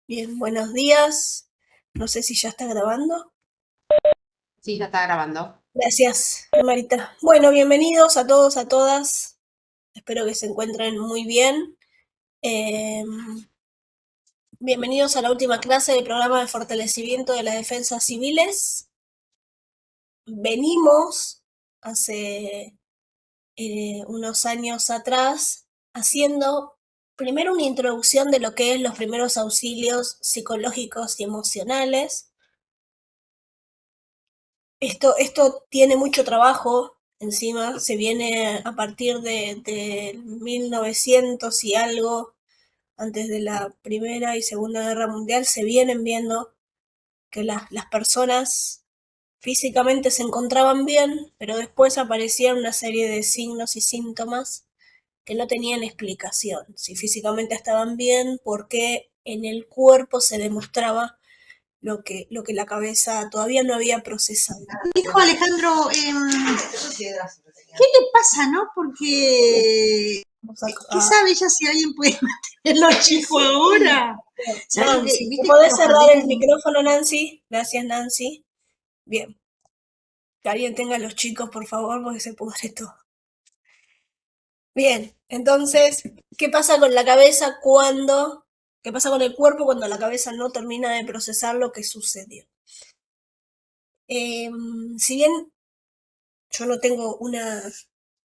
Bien, buenos días. No sé si ya está grabando. Sí, ya está grabando. Gracias, Marita. Bueno, bienvenidos a todos, a todas. Espero que se encuentren muy bien. Eh, Bienvenidos a la última clase del programa de fortalecimiento de las defensas civiles. Venimos hace unos años atrás haciendo primero una introducción de lo que es los primeros auxilios psicológicos y emocionales. Esto tiene mucho trabajo encima, se viene a partir de 1900 y algo, antes de la Primera y Segunda Guerra Mundial, se vienen viendo que las personas físicamente se encontraban bien, pero después aparecían una serie de signos y síntomas que no tenían explicación. Si físicamente estaban bien, ¿por qué en el cuerpo se demostraba lo que la cabeza todavía no había procesado? Dijo Alejandro, ¿qué le pasa, no? Porque, Vamos ¿qué sabe ella si alguien puede mantener los chicos ahora? ¿Sabes lo que, Nancy, ¿te viste que podés los cerrar el jardines? micrófono, Nancy? Gracias, Nancy. Bien, que alguien tenga a los chicos, por favor, porque se pudre todo. Bien, entonces, ¿qué pasa con la cabeza cuando, qué pasa con el cuerpo cuando la cabeza no termina de procesar lo que sucedió? Si bien yo no tengo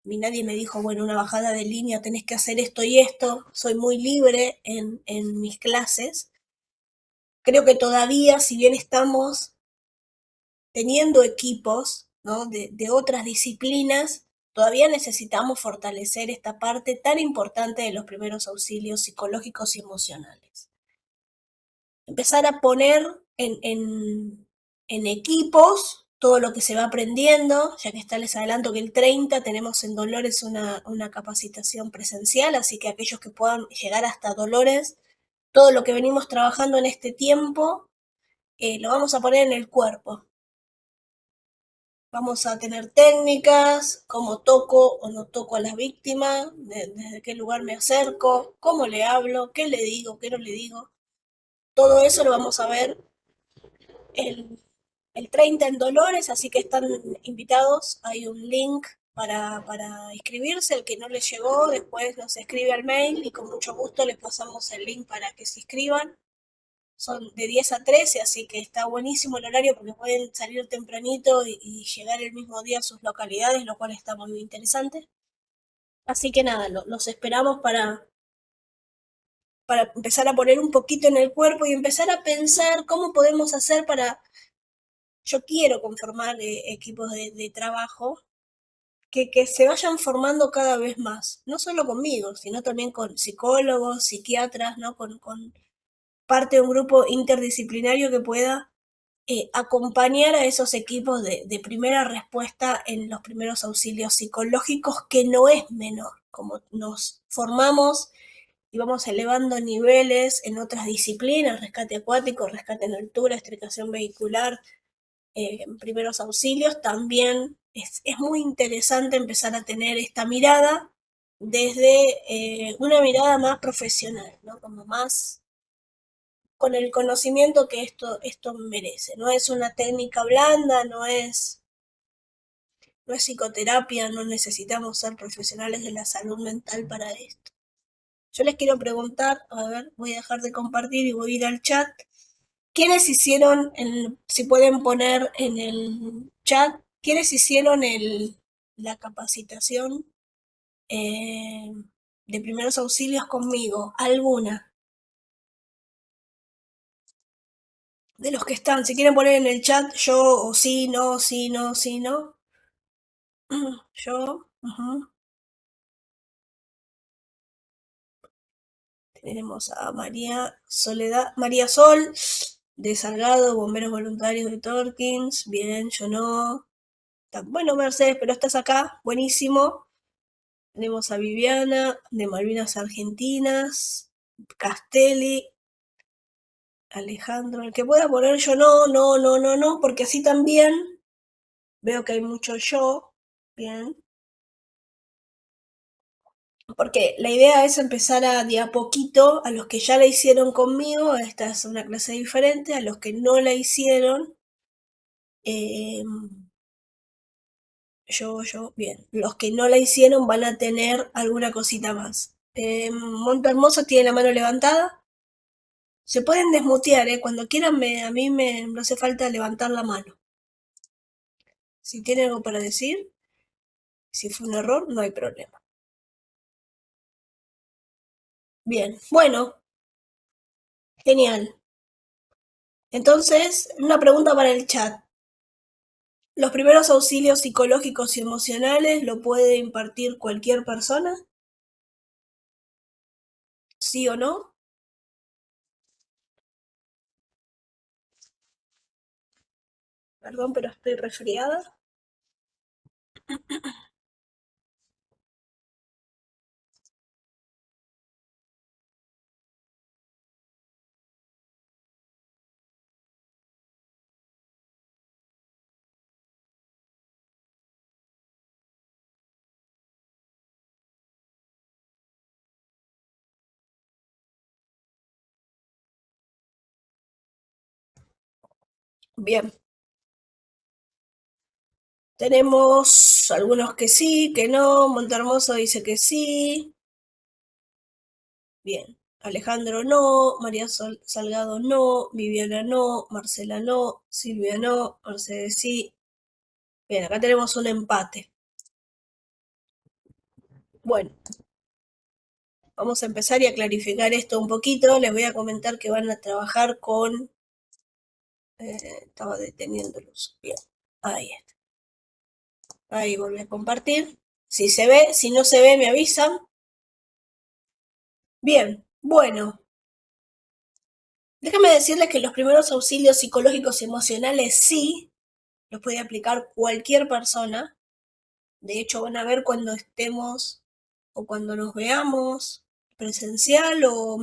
ni nadie me dijo, bueno, una bajada de línea, tenés que hacer esto y esto, soy muy libre en mis clases. Creo que todavía, si bien estamos teniendo equipos, ¿no? de otras disciplinas, todavía necesitamos fortalecer esta parte tan importante de los primeros auxilios psicológicos y emocionales. Empezar a poner en equipos todo lo que se va aprendiendo, ya que está, les adelanto que el 30 tenemos en Dolores una capacitación presencial, así que aquellos que puedan llegar hasta Dolores, todo lo que venimos trabajando en este tiempo, lo vamos a poner en el cuerpo. Vamos a tener técnicas, cómo toco o no toco a la víctima, desde qué lugar me acerco, cómo le hablo, qué le digo, qué no le digo. Todo eso lo vamos a ver el, el 30 en Dolores, así que están invitados. Hay un link para inscribirse. El que no les llegó, después nos escribe al mail y con mucho gusto les pasamos el link para que se inscriban. Son de 10 a 13, así que está buenísimo el horario porque pueden salir tempranito y llegar el mismo día a sus localidades, lo cual está muy interesante. Así que nada, los esperamos para empezar a poner un poquito en el cuerpo y empezar a pensar cómo podemos hacer para... Yo quiero conformar equipos de trabajo que se vayan formando cada vez más, no solo conmigo, sino también con psicólogos, psiquiatras, ¿no? Con parte de un grupo interdisciplinario que pueda acompañar a esos equipos de primera respuesta en los primeros auxilios psicológicos, que no es menor, como nos formamos y vamos elevando niveles en otras disciplinas, rescate acuático, rescate en altura, extricación vehicular, primeros auxilios, también es muy interesante empezar a tener esta mirada desde una mirada más profesional, ¿no? Como más con el conocimiento que esto merece. No es una técnica blanda, no es psicoterapia, no necesitamos ser profesionales de la salud mental para esto. Yo les quiero preguntar, a ver, voy a dejar de compartir y voy a ir al chat. ¿Quiénes hicieron, si pueden poner en el chat, quiénes hicieron la capacitación eh, de primeros auxilios conmigo? ¿Alguna? De los que están, si quieren poner en el chat yo o sí, no, sí, no, sí, no. Yo, tenemos a María Soledad, María Sol, de Salgado, Bomberos Voluntarios de Torkins. Bien, yo no. Bueno, Mercedes, pero estás acá, buenísimo. Tenemos a Viviana, de Malvinas Argentinas, Castelli, Alejandro, el que pueda poner yo no, no, no, no, no, porque así también veo que hay mucho yo. Bien. Porque la idea es empezar de a poquito, a los que ya la hicieron conmigo, esta es una clase diferente, a los que no la hicieron, eh, bien, los que no la hicieron van a tener alguna cosita más. Monte Hermoso tiene la mano levantada. Se pueden desmutear, cuando quieran, a mí no hace falta levantar la mano. Si tienen algo para decir, si fue un error, no hay problema. Bien, bueno, genial. Entonces, una pregunta para el chat. ¿Los primeros auxilios psicológicos y emocionales lo puede impartir cualquier persona? ¿Sí o no? Perdón, pero estoy resfriada. Bien. Tenemos algunos que sí, que no. Montehermoso dice que sí. Bien. Alejandro no, María Salgado no, Viviana no, Marcela no, Silvia no, Mercedes sí. Bien, acá tenemos un empate. Bueno, vamos a empezar y a clarificar esto un poquito. Les voy a comentar que van a trabajar con... estaba deteniéndolos. Bien, ahí está. Ahí volví a compartir. Si se ve, si no se ve, me avisan. Bien, bueno. Déjame decirles que los primeros auxilios psicológicos y emocionales sí los puede aplicar cualquier persona. De hecho, van a ver cuando estemos o cuando nos veamos presencial o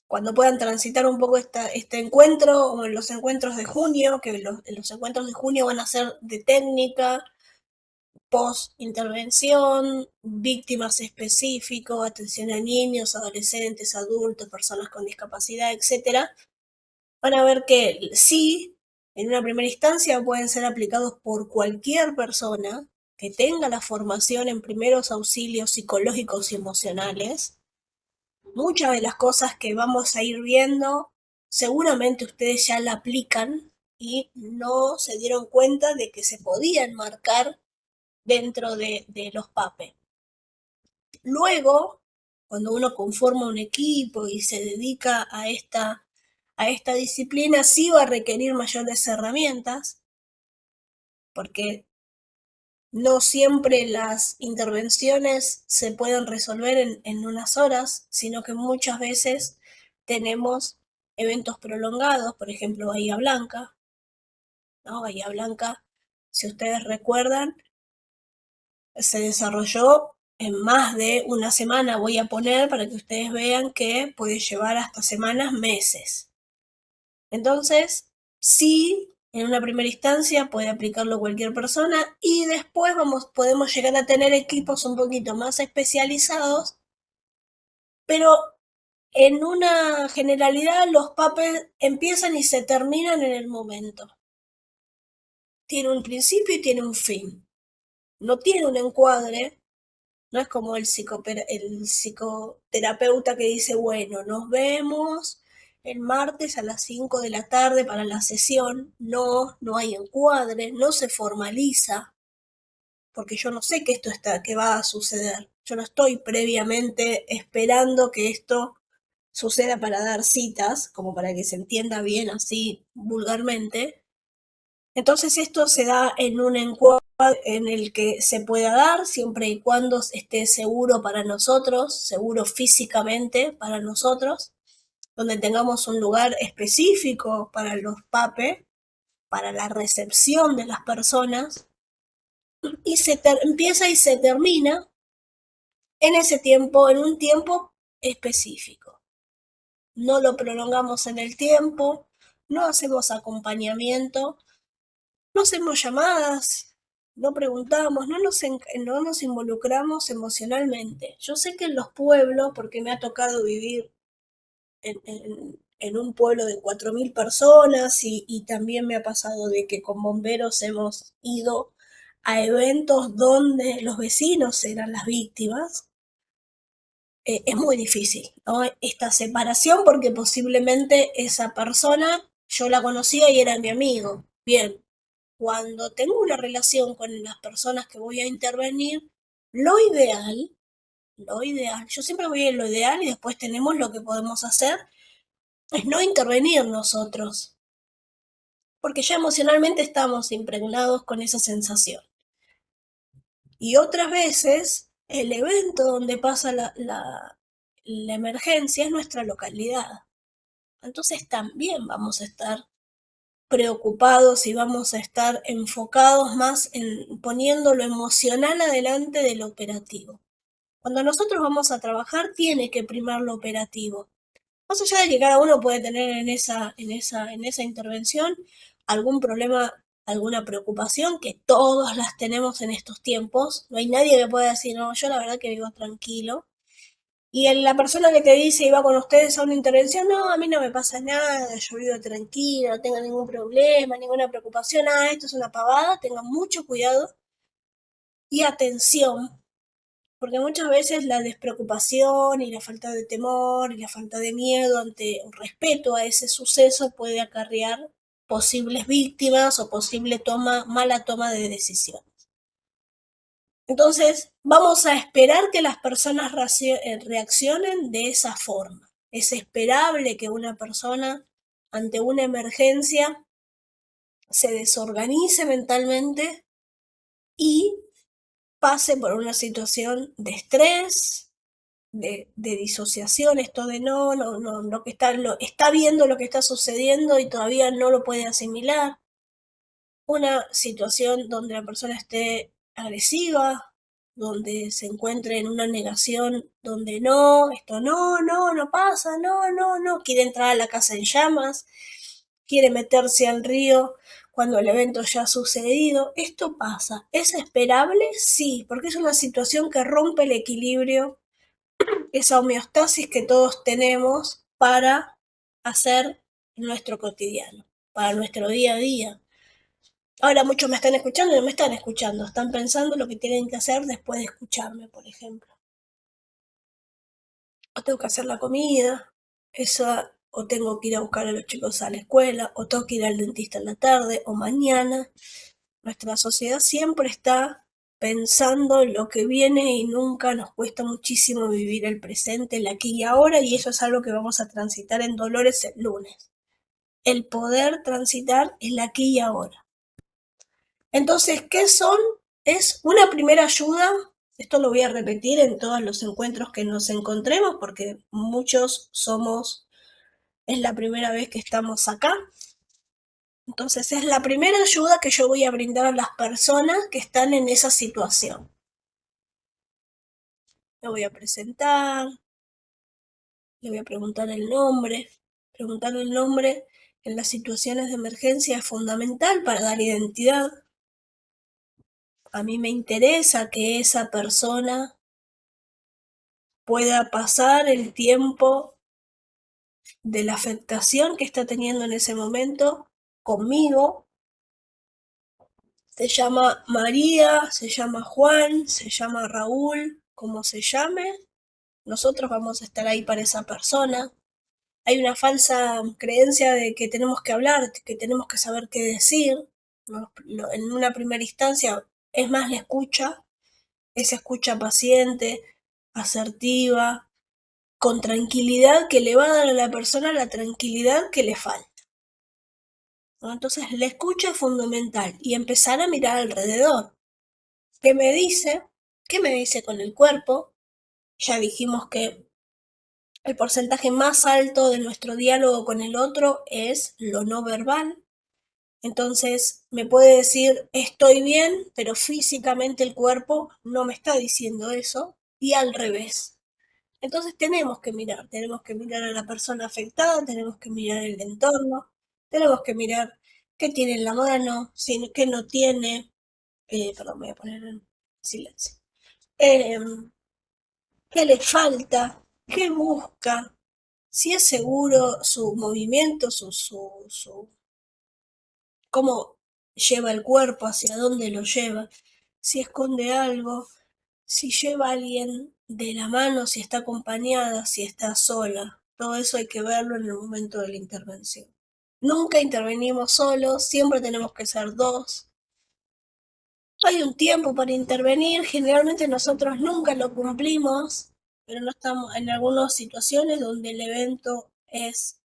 cuando puedan transitar un poco este encuentro o en los encuentros de junio, que en los encuentros de junio van a ser de técnica, post-intervención, víctimas específicos, atención a niños, adolescentes, adultos, personas con discapacidad, etcétera. Van a ver que sí, en una primera instancia pueden ser aplicados por cualquier persona que tenga la formación en primeros auxilios psicológicos y emocionales. Muchas de las cosas que vamos a ir viendo, seguramente ustedes ya la aplican y no se dieron cuenta de que se podían marcar dentro de los PAPE. Luego, cuando uno conforma un equipo y se dedica a esta disciplina, sí va a requerir mayores herramientas, porque no siempre las intervenciones se pueden resolver en unas horas, sino que muchas veces tenemos eventos prolongados, por ejemplo, Bahía Blanca, ¿no? Bahía Blanca, si ustedes recuerdan, se desarrolló en más de una semana, voy a poner para que ustedes vean que puede llevar hasta semanas, meses. Entonces, sí, en una primera instancia puede aplicarlo cualquier persona y después podemos llegar a tener equipos un poquito más especializados, pero en una generalidad los papers empiezan y se terminan en el momento. Tiene un principio y tiene un fin. No tiene un encuadre. No es como el psicoterapeuta que dice, bueno, nos vemos el martes a las 5 de la tarde para la sesión. No, no hay encuadre, no se formaliza, porque yo no sé que va a suceder. Yo no estoy previamente esperando que esto suceda para dar citas, como para que se entienda bien así vulgarmente. Entonces esto se da en un encuadre en el que se pueda dar siempre y cuando esté seguro para nosotros, seguro físicamente para nosotros, donde tengamos un lugar específico para los PAPE, para la recepción de las personas, y empieza y se termina en ese tiempo, en un tiempo específico. No lo prolongamos en el tiempo, no hacemos acompañamiento, no hacemos llamadas, no preguntamos, no nos involucramos emocionalmente. Yo sé que en los pueblos, porque me ha tocado vivir en un pueblo de 4.000 personas y también me ha pasado de que con bomberos hemos ido a eventos donde los vecinos eran las víctimas. Es muy difícil, ¿no? Esta separación porque posiblemente esa persona yo la conocía y era mi amigo. Bien, cuando tengo una relación con las personas que voy a intervenir, lo ideal, yo siempre voy a lo ideal y después tenemos lo que podemos hacer, es no intervenir nosotros, porque ya emocionalmente estamos impregnados con esa sensación. Y otras veces, el evento donde pasa la emergencia es nuestra localidad. Entonces también vamos a estar preocupados y vamos a estar enfocados más en poniendo lo emocional adelante del operativo. Cuando nosotros vamos a trabajar, tiene que primar lo operativo. Más allá de que cada uno puede tener en esa intervención algún problema, alguna preocupación, que todos las tenemos en estos tiempos. No hay nadie que pueda decir, no, yo la verdad que vivo tranquilo. Y la persona que te dice y va con ustedes a una intervención, no, a mí no me pasa nada, yo vivo tranquila, no tengo ningún problema, ninguna preocupación, esto es una pavada, tengan mucho cuidado y atención, porque muchas veces la despreocupación y la falta de temor y la falta de miedo ante un respeto a ese suceso puede acarrear posibles víctimas o posible mala toma de decisión. Entonces, vamos a esperar que las personas reaccionen de esa forma. Es esperable que una persona ante una emergencia se desorganice mentalmente y pase por una situación de estrés, de disociación, esto de no, que está viendo lo que está sucediendo y todavía no lo puede asimilar. Una situación donde la persona esté agresiva, donde se encuentre en una negación, donde esto no pasa, no, quiere entrar a la casa en llamas, quiere meterse al río cuando el evento ya ha sucedido. Esto pasa. ¿Es esperable? Sí, porque es una situación que rompe el equilibrio, esa homeostasis que todos tenemos para hacer nuestro cotidiano, para nuestro día a día. Ahora muchos me están escuchando y no me están escuchando, están pensando lo que tienen que hacer después de escucharme, por ejemplo. O tengo que hacer la comida, o tengo que ir a buscar a los chicos a la escuela, o tengo que ir al dentista en la tarde, o mañana. Nuestra sociedad siempre está pensando en lo que viene y nunca nos cuesta muchísimo vivir el presente, el aquí y ahora, y eso es algo que vamos a transitar en Dolores el lunes. El poder transitar el aquí y ahora. Entonces, ¿qué son? Es una primera ayuda. Esto lo voy a repetir en todos los encuentros que nos encontremos, porque es la primera vez que estamos acá. Entonces, es la primera ayuda que yo voy a brindar a las personas que están en esa situación. Me voy a presentar, le voy a preguntar el nombre. Preguntar el nombre en las situaciones de emergencia es fundamental para dar identidad. A mí me interesa que esa persona pueda pasar el tiempo de la afectación que está teniendo en ese momento conmigo. Se llama María, se llama Juan, se llama Raúl, como se llame, nosotros vamos a estar ahí para esa persona. Hay una falsa creencia de que tenemos que hablar, que tenemos que saber qué decir. En una primera instancia es más la escucha, esa escucha paciente, asertiva, con tranquilidad, que le va a dar a la persona la tranquilidad que le falta. ¿No? Entonces, la escucha es fundamental y empezar a mirar alrededor. ¿Qué me dice? ¿Qué me dice con el cuerpo? Ya dijimos que el porcentaje más alto de nuestro diálogo con el otro es lo no verbal. Entonces, me puede decir, estoy bien, pero físicamente el cuerpo no me está diciendo eso, y al revés. Entonces tenemos que mirar a la persona afectada, tenemos que mirar el entorno, tenemos que mirar qué tiene en la mano, qué no tiene, Perdón, me voy a poner en silencio. ¿Qué le falta? ¿Qué busca? Si es seguro su movimiento, cómo lleva el cuerpo, hacia dónde lo lleva, si esconde algo, si lleva a alguien de la mano, si está acompañada, si está sola. Todo eso hay que verlo en el momento de la intervención. Nunca intervenimos solos, siempre tenemos que ser dos. Hay un tiempo para intervenir, generalmente nosotros nunca lo cumplimos, pero no estamos en algunas situaciones donde el evento es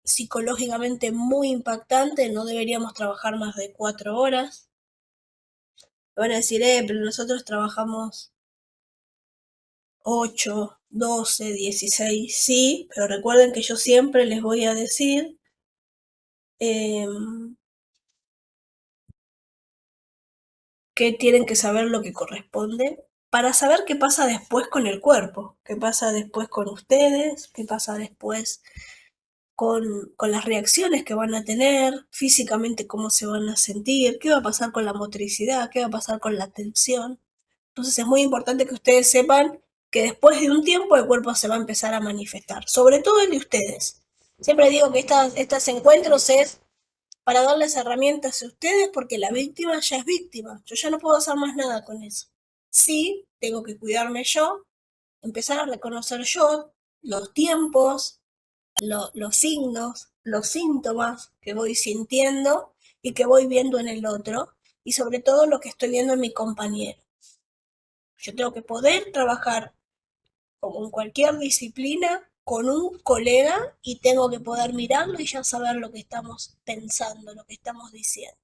psicológicamente muy impactante, no deberíamos trabajar más de 4 horas. Me van a decir, pero nosotros trabajamos 8, 12, 16, sí, pero recuerden que yo siempre les voy a decir que tienen que saber lo que corresponde para saber qué pasa después con el cuerpo, qué pasa después con ustedes, qué pasa después con las reacciones que van a tener, físicamente cómo se van a sentir, qué va a pasar con la motricidad, qué va a pasar con la tensión. Entonces es muy importante que ustedes sepan que después de un tiempo el cuerpo se va a empezar a manifestar, sobre todo el de ustedes. Siempre digo que estos encuentros es para darles herramientas a ustedes porque la víctima ya es víctima. Yo ya no puedo hacer más nada con eso. Sí, tengo que cuidarme yo, empezar a reconocer yo los tiempos, los signos, los síntomas que voy sintiendo y que voy viendo en el otro y sobre todo lo que estoy viendo en mi compañero. Yo tengo que poder trabajar como en cualquier disciplina con un colega y tengo que poder mirarlo y ya saber lo que estamos pensando, lo que estamos diciendo.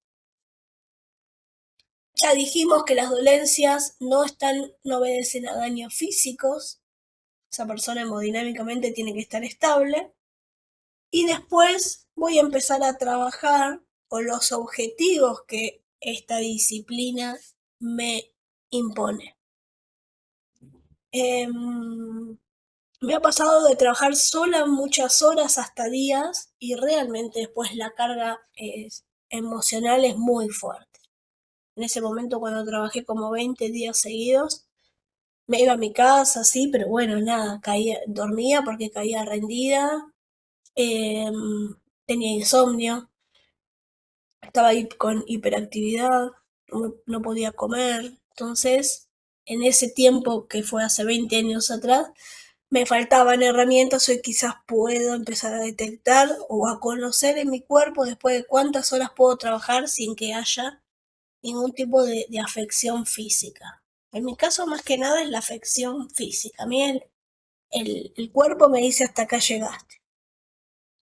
Ya dijimos que las dolencias no obedecen a daños físicos, esa persona hemodinámicamente tiene que estar estable y después voy a empezar a trabajar con los objetivos que esta disciplina me impone. Me ha pasado de trabajar sola muchas horas hasta días y realmente después la carga emocional es muy fuerte. En ese momento cuando trabajé como 20 días seguidos, me iba a mi casa, sí, pero bueno, nada, dormía porque caía rendida, tenía insomnio, estaba ahí con hiperactividad, no podía comer. Entonces, en ese tiempo que fue hace 20 años atrás, me faltaban herramientas, hoy quizás puedo empezar a detectar o a conocer en mi cuerpo después de cuántas horas puedo trabajar sin que haya ningún tipo de afección física. En mi caso, más que nada, es la afección física. A mí el cuerpo me dice hasta acá llegaste.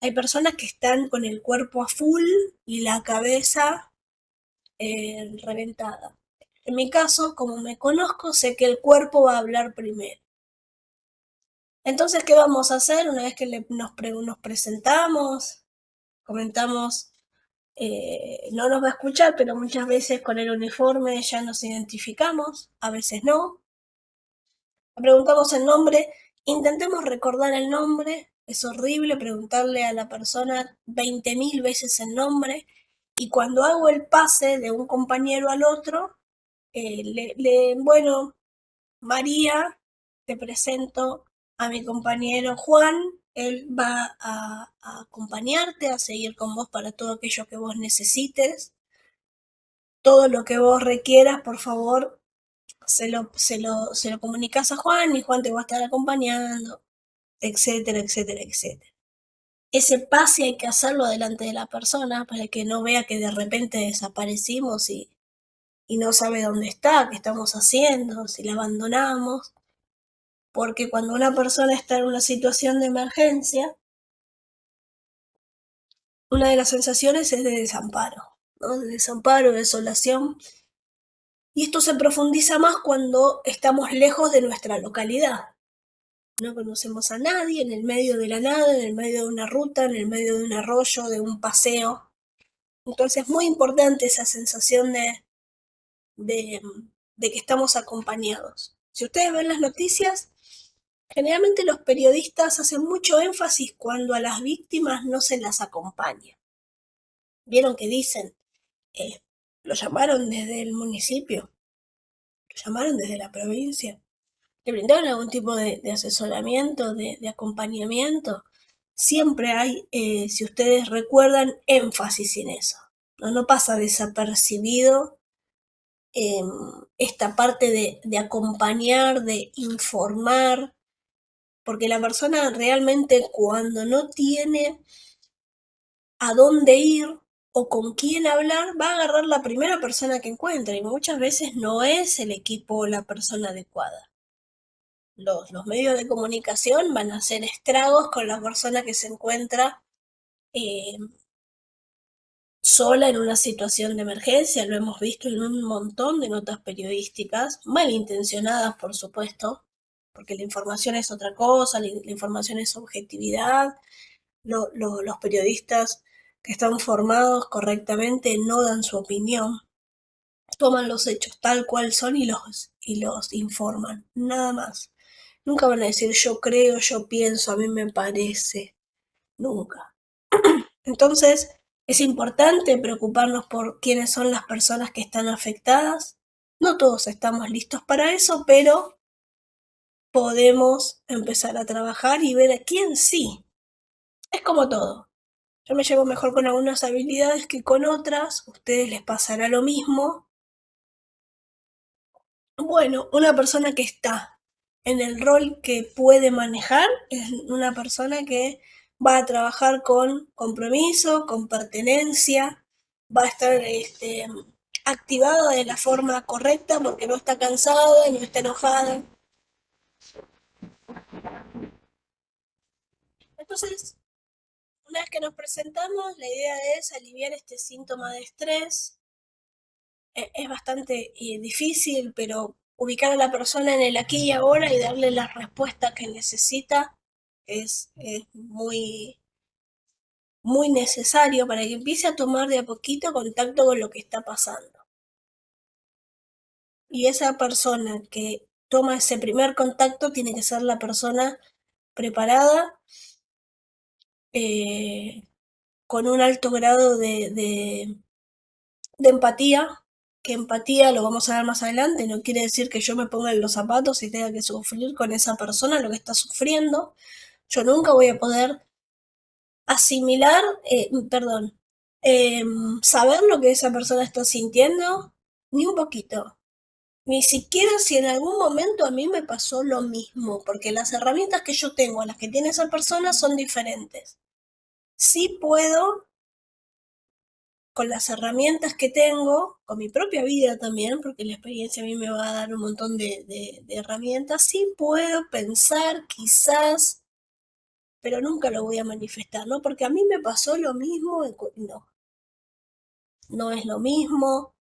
Hay personas que están con el cuerpo a full y la cabeza reventada. En mi caso, como me conozco, sé que el cuerpo va a hablar primero. Entonces, ¿qué vamos a hacer una vez que nos presentamos? Comentamos, no nos va a escuchar, pero muchas veces con el uniforme ya nos identificamos, a veces no. Preguntamos el nombre, intentemos recordar el nombre, es horrible preguntarle a la persona 20.000 veces el nombre, y cuando hago el pase de un compañero al otro, bueno, María, te presento a mi compañero Juan, él va a acompañarte, a seguir con vos para todo aquello que vos necesites, todo lo que vos requieras, por favor, se lo comunicas a Juan y Juan te va a estar acompañando, etcétera, etcétera, etcétera. Ese pase hay que hacerlo delante de la persona para que no vea que de repente desaparecimos y no sabe dónde está, qué estamos haciendo, si la abandonamos. Porque cuando una persona está en una situación de emergencia, una de las sensaciones es de desamparo, ¿no? De desamparo, de desolación. Y esto se profundiza más cuando estamos lejos de nuestra localidad. No conocemos a nadie, en el medio de la nada, en el medio de una ruta, en el medio de un arroyo, de un paseo. Entonces es muy importante esa sensación de que estamos acompañados. Si ustedes ven las noticias, generalmente los periodistas hacen mucho énfasis cuando a las víctimas no se las acompaña. Vieron que dicen, Lo llamaron desde el municipio, lo llamaron desde la provincia, le brindaron algún tipo de asesoramiento, de acompañamiento. Siempre hay, si ustedes recuerdan, énfasis en eso. No pasa desapercibido esta parte de acompañar, de informar, porque la persona realmente cuando no tiene a dónde ir o con quién hablar, va a agarrar la primera persona que encuentre y muchas veces no es el equipo o la persona adecuada. Los medios de comunicación van a hacer estragos con la persona que se encuentra eh, sola en una situación de emergencia. Lo hemos visto en un montón de notas periodísticas, malintencionadas, por supuesto, porque la información es otra cosa, la información es objetividad. Los periodistas que están formados correctamente no dan su opinión, toman los hechos tal cual son y los informan, nada más. Nunca van a decir yo creo, yo pienso, a mí me parece, nunca. Entonces, es importante preocuparnos por quiénes son las personas que están afectadas. No todos estamos listos para eso, pero podemos empezar a trabajar y ver a quién sí. Es como todo. Yo me llevo mejor con algunas habilidades que con otras, a ustedes les pasará lo mismo. Bueno, una persona que está en el rol que puede manejar es una persona que va a trabajar con compromiso, con pertenencia, va a estar activada de la forma correcta porque no está cansada, no está enojada. Entonces, una vez que nos presentamos, la idea es aliviar este síntoma de estrés. Es bastante difícil, pero ubicar a la persona en el aquí y ahora y darle la respuesta que necesita es muy, muy necesario para que empiece a tomar de a poquito contacto con lo que está pasando. Y esa persona que toma ese primer contacto tiene que ser la persona preparada, con un alto grado de empatía, que empatía lo vamos a ver más adelante, no quiere decir que yo me ponga en los zapatos y tenga que sufrir con esa persona lo que está sufriendo. Yo nunca voy a poder asimilar, saber lo que esa persona está sintiendo, ni un poquito. Ni siquiera si en algún momento a mí me pasó lo mismo, porque las herramientas que yo tengo a las que tiene esa persona son diferentes. Sí puedo con las herramientas que tengo, con mi propia vida también, porque la experiencia a mí me va a dar un montón de herramientas, sí puedo pensar quizás, pero nunca lo voy a manifestar, ¿no? Porque a mí me pasó lo mismo, no es lo mismo,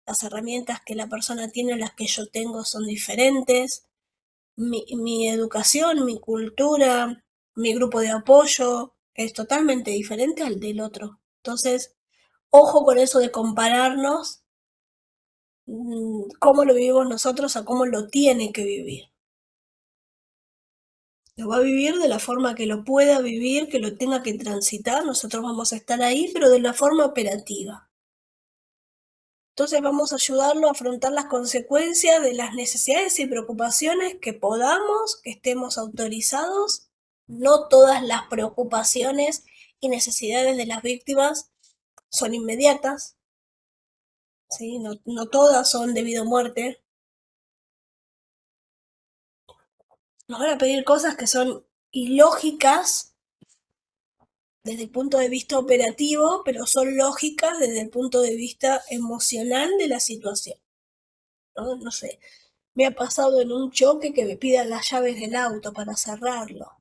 las herramientas que la persona tiene, las que yo tengo son diferentes, mi educación, mi cultura, mi grupo de apoyo es totalmente diferente al del otro. Entonces, ojo con eso de compararnos cómo lo vivimos nosotros a cómo lo tiene que vivir. Lo va a vivir de la forma que lo pueda vivir, que lo tenga que transitar. Nosotros vamos a estar ahí, pero de la forma operativa. Entonces vamos a ayudarlo a afrontar las consecuencias de las necesidades y preocupaciones que podamos, que estemos autorizados. No todas las preocupaciones y necesidades de las víctimas son inmediatas, ¿sí? No todas son debido a muerte. Nos van a pedir cosas que son ilógicas desde el punto de vista operativo, pero son lógicas desde el punto de vista emocional de la situación, ¿no? No sé, me ha pasado en un choque que me pidan las llaves del auto para cerrarlo.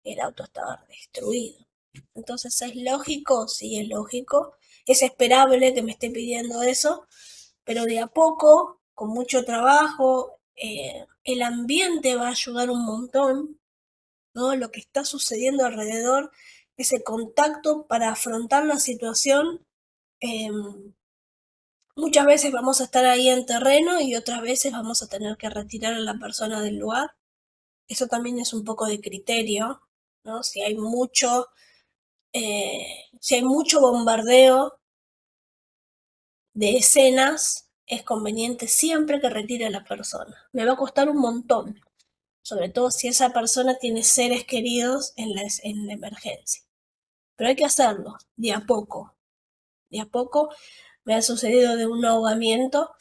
El auto estaba destruido. Entonces, ¿es lógico? Sí, es lógico. Es esperable que me esté pidiendo eso, pero de a poco, con mucho trabajo, el ambiente va a ayudar un montón, ¿no? Lo que está sucediendo alrededor, ese contacto para afrontar la situación. Muchas veces vamos a estar ahí en terreno y otras veces vamos a tener que retirar a la persona del lugar. Eso también es un poco de criterio, ¿no? Si hay mucho bombardeo, de escenas, es conveniente siempre que retire a la persona. Me va a costar un montón, sobre todo si esa persona tiene seres queridos en la emergencia. Pero hay que hacerlo, de a poco. De a poco me ha sucedido de un ahogamiento,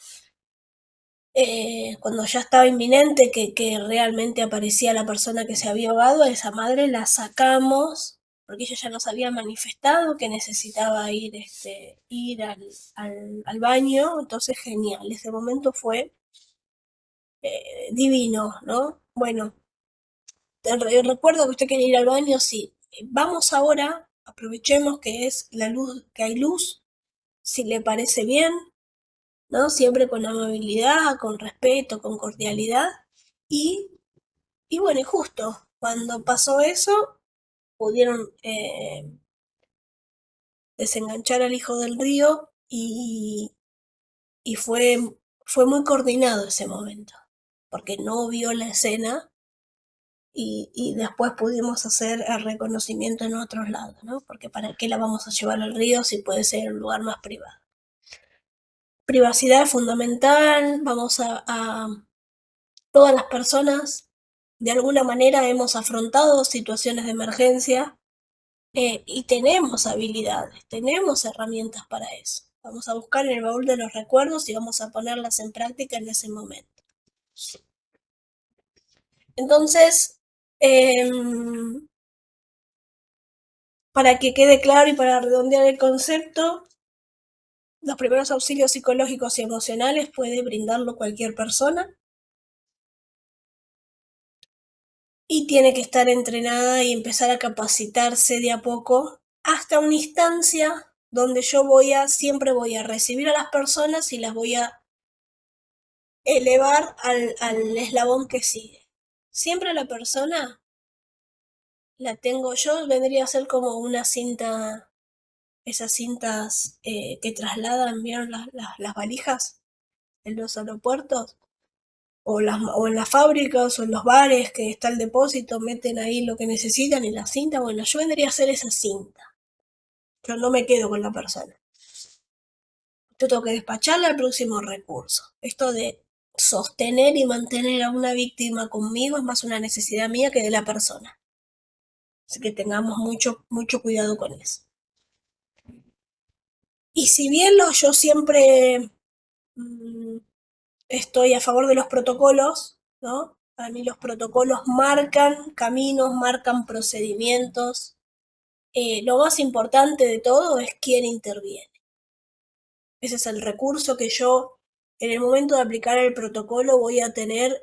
cuando ya estaba inminente que realmente aparecía la persona que se había ahogado, a esa madre la sacamos porque ella ya nos había manifestado que necesitaba ir al baño, entonces genial, ese momento fue divino, ¿no? Bueno, recuerdo que usted quería ir al baño, sí, vamos ahora, aprovechemos que es la luz, que hay luz, si le parece bien, ¿no? Siempre con amabilidad, con respeto, con cordialidad. Y, y bueno, y justo cuando pasó eso, pudieron desenganchar al hijo del río y fue muy coordinado ese momento, porque no vio la escena y después pudimos hacer el reconocimiento en otros lados, ¿no? Porque ¿para qué la vamos a llevar al río si puede ser en un lugar más privado? Privacidad es fundamental, todas las personas de alguna manera hemos afrontado situaciones de emergencia, y tenemos habilidades, tenemos herramientas para eso. Vamos a buscar en el baúl de los recuerdos y vamos a ponerlas en práctica en ese momento. Entonces, para que quede claro y para redondear el concepto, los primeros auxilios psicológicos y emocionales puede brindarlo cualquier persona y tiene que estar entrenada y empezar a capacitarse de a poco hasta una instancia donde yo siempre voy a recibir a las personas y las voy a elevar al eslabón que sigue. Siempre la persona la tengo yo, vendría a ser como una cinta, esas cintas que trasladan, ¿vieron las valijas en los aeropuertos? O en las fábricas o en los bares que está el depósito, meten ahí lo que necesitan y la cinta. Bueno, yo vendría a ser esa cinta. Yo no me quedo con la persona. Yo tengo que despacharle al próximo recurso. Esto de sostener y mantener a una víctima conmigo es más una necesidad mía que de la persona. Así que tengamos mucho, mucho cuidado con eso. Y si bien yo siempre estoy a favor de los protocolos, ¿no? Para mí los protocolos marcan caminos, marcan procedimientos. Lo más importante de todo es quién interviene. Ese es el recurso que yo, en el momento de aplicar el protocolo, voy a tener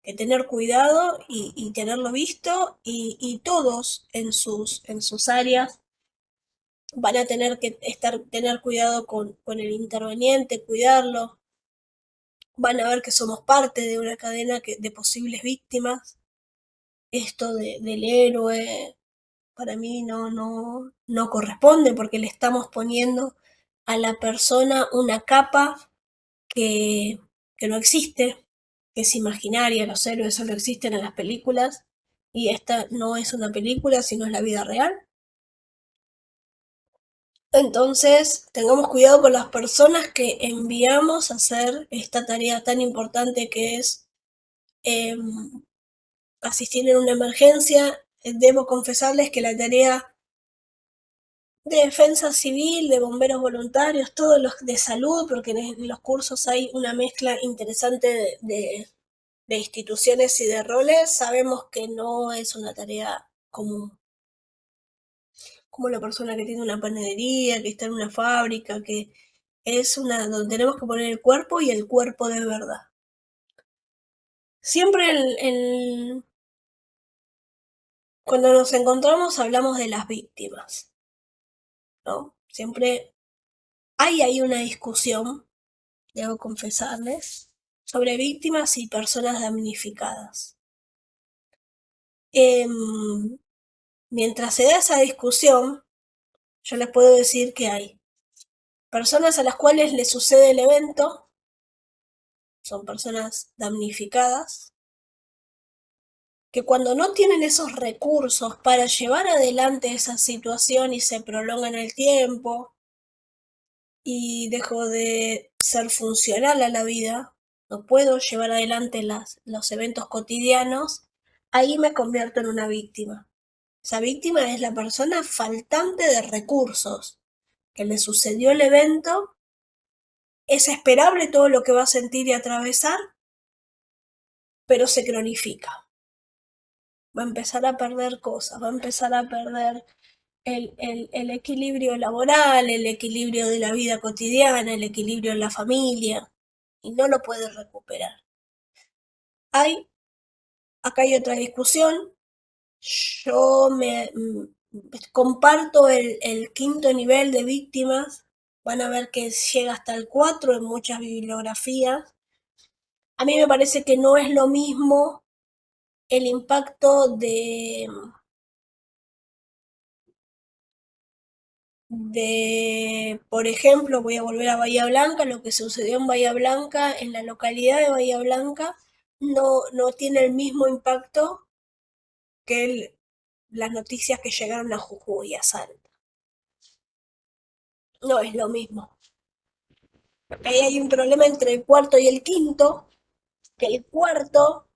que tener cuidado y tenerlo visto, y todos en sus áreas van a tener que tener cuidado con el interveniente, cuidarlo. Van a ver que somos parte de una cadena de posibles víctimas. Esto del héroe para mí no corresponde porque le estamos poniendo a la persona una capa que, que no existe, que es imaginaria. Los héroes solo existen en las películas y esta no es una película, sino es la vida real. Entonces, tengamos cuidado con las personas que enviamos a hacer esta tarea tan importante que es asistir en una emergencia. Debo confesarles que la tarea de defensa civil, de bomberos voluntarios, todos los de salud, porque en los cursos hay una mezcla interesante de instituciones y de roles, sabemos que no es una tarea común. Como la persona que tiene una panadería, que está en una fábrica, que es donde tenemos que poner el cuerpo y el cuerpo de verdad. Siempre cuando nos encontramos hablamos de las víctimas, ¿no? Siempre hay ahí una discusión, debo confesarles, sobre víctimas y personas damnificadas. Mientras se da esa discusión, yo les puedo decir que hay personas a las cuales les sucede el evento, son personas damnificadas, que cuando no tienen esos recursos para llevar adelante esa situación y se prolonga en el tiempo, y dejo de ser funcional a la vida, no puedo llevar adelante los eventos cotidianos, ahí me convierto en una víctima. Esa víctima es la persona faltante de recursos, que le sucedió el evento, es esperable todo lo que va a sentir y atravesar, pero se cronifica. Va a empezar a perder cosas, va a empezar a perder el equilibrio laboral, el equilibrio de la vida cotidiana, el equilibrio en la familia, y no lo puede recuperar. Acá hay otra discusión. Yo comparto el quinto nivel de víctimas. Van a ver que llega hasta el 4 en muchas bibliografías. A mí me parece que no es lo mismo el impacto por ejemplo, voy a volver a Bahía Blanca, lo que sucedió en Bahía Blanca, en la localidad de Bahía Blanca, no tiene el mismo impacto que las noticias que llegaron a Jujuy y a Salta. No es lo mismo. Ahí hay un problema entre el cuarto y el quinto, que el cuarto,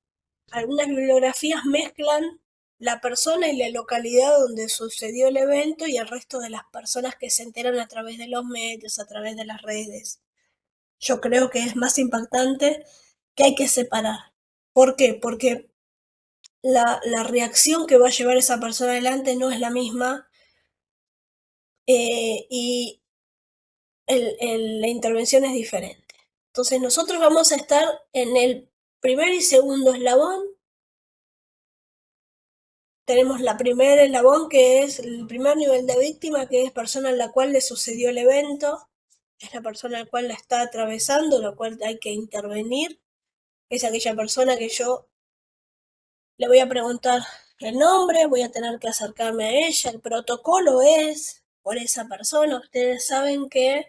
algunas bibliografías mezclan la persona y la localidad donde sucedió el evento y el resto de las personas que se enteran a través de los medios, a través de las redes. Yo creo que es más impactante, que hay que separar. ¿Por qué? Porque la reacción que va a llevar esa persona adelante no es la misma, y la intervención es diferente. Entonces nosotros vamos a estar en el primer y segundo eslabón. Tenemos la primera eslabón, que es el primer nivel de víctima, que es persona a la cual le sucedió el evento, es la persona a la cual la está atravesando, la cual hay que intervenir. Es aquella persona que yo le voy a preguntar el nombre, voy a tener que acercarme a ella, el protocolo es por esa persona. Ustedes saben que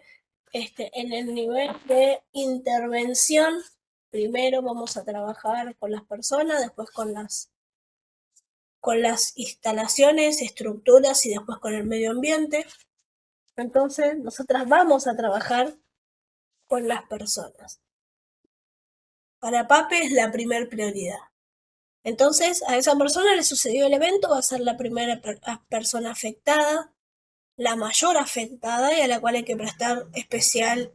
en el nivel de intervención, primero vamos a trabajar con las personas, después con las instalaciones, estructuras y después con el medio ambiente. Entonces, nosotras vamos a trabajar con las personas. Para PAPE es la primer prioridad. Entonces, a esa persona le sucedió el evento, va a ser la primera persona afectada, la mayor afectada y a la cual hay que prestar especial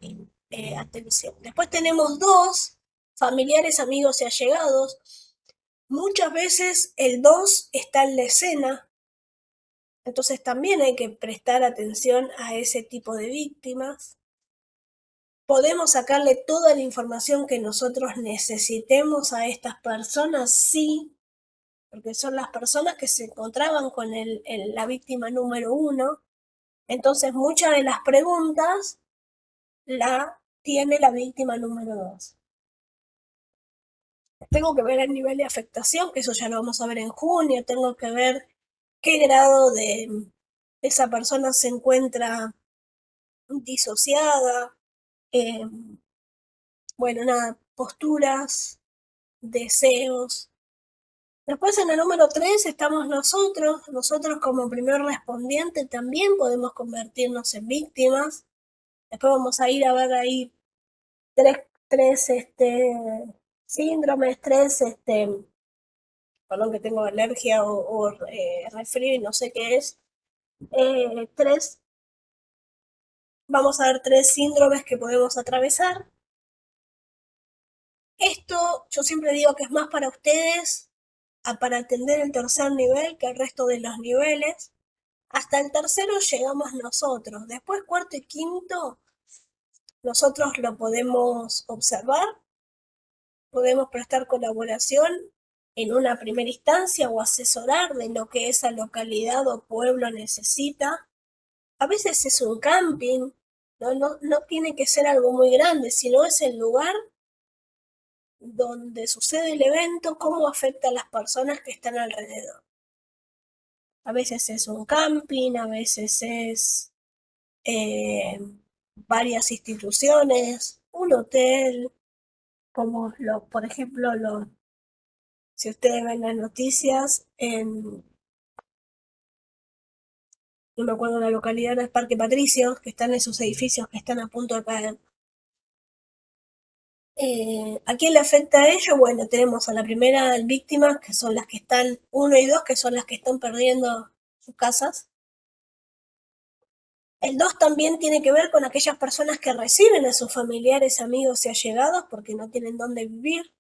atención. Después tenemos 2, familiares, amigos y allegados. Muchas veces el 2 está en la escena, entonces también hay que prestar atención a ese tipo de víctimas. ¿Podemos sacarle toda la información que nosotros necesitemos a estas personas? Sí, porque son las personas que se encontraban con la víctima número 1. Entonces, muchas de las preguntas la tiene la víctima número 2. Tengo que ver el nivel de afectación, que eso ya lo vamos a ver en junio. Tengo que ver qué grado de esa persona se encuentra disociada. Bueno, nada, posturas, deseos. Después en el número 3 estamos nosotros. Nosotros como primer respondiente también podemos convertirnos en víctimas. Después vamos a ir a ver ahí tres síndromes, perdón que tengo alergia o resfrío y no sé qué es. Vamos a ver 3 síndromes que podemos atravesar. Esto yo siempre digo que es más para ustedes, para atender el tercer nivel que el resto de los niveles. Hasta el tercero llegamos nosotros. Después cuarto y quinto, nosotros lo podemos observar, podemos prestar colaboración en una primera instancia o asesorar de lo que esa localidad o pueblo necesita. A veces es un camping, no tiene que ser algo muy grande, sino es el lugar donde sucede el evento, cómo afecta a las personas que están alrededor. A veces es un camping, a veces es varias instituciones, un hotel, como por ejemplo, si ustedes ven las noticias, no me acuerdo la localidad, del Parque Patricios, que están esos edificios que están a punto de caer. ¿A quién le afecta a ello? Bueno, tenemos a la primera víctima, que son las que están, 1 y 2, que son las que están perdiendo sus casas. El 2 también tiene que ver con aquellas personas que reciben a sus familiares, amigos y allegados porque no tienen dónde vivir,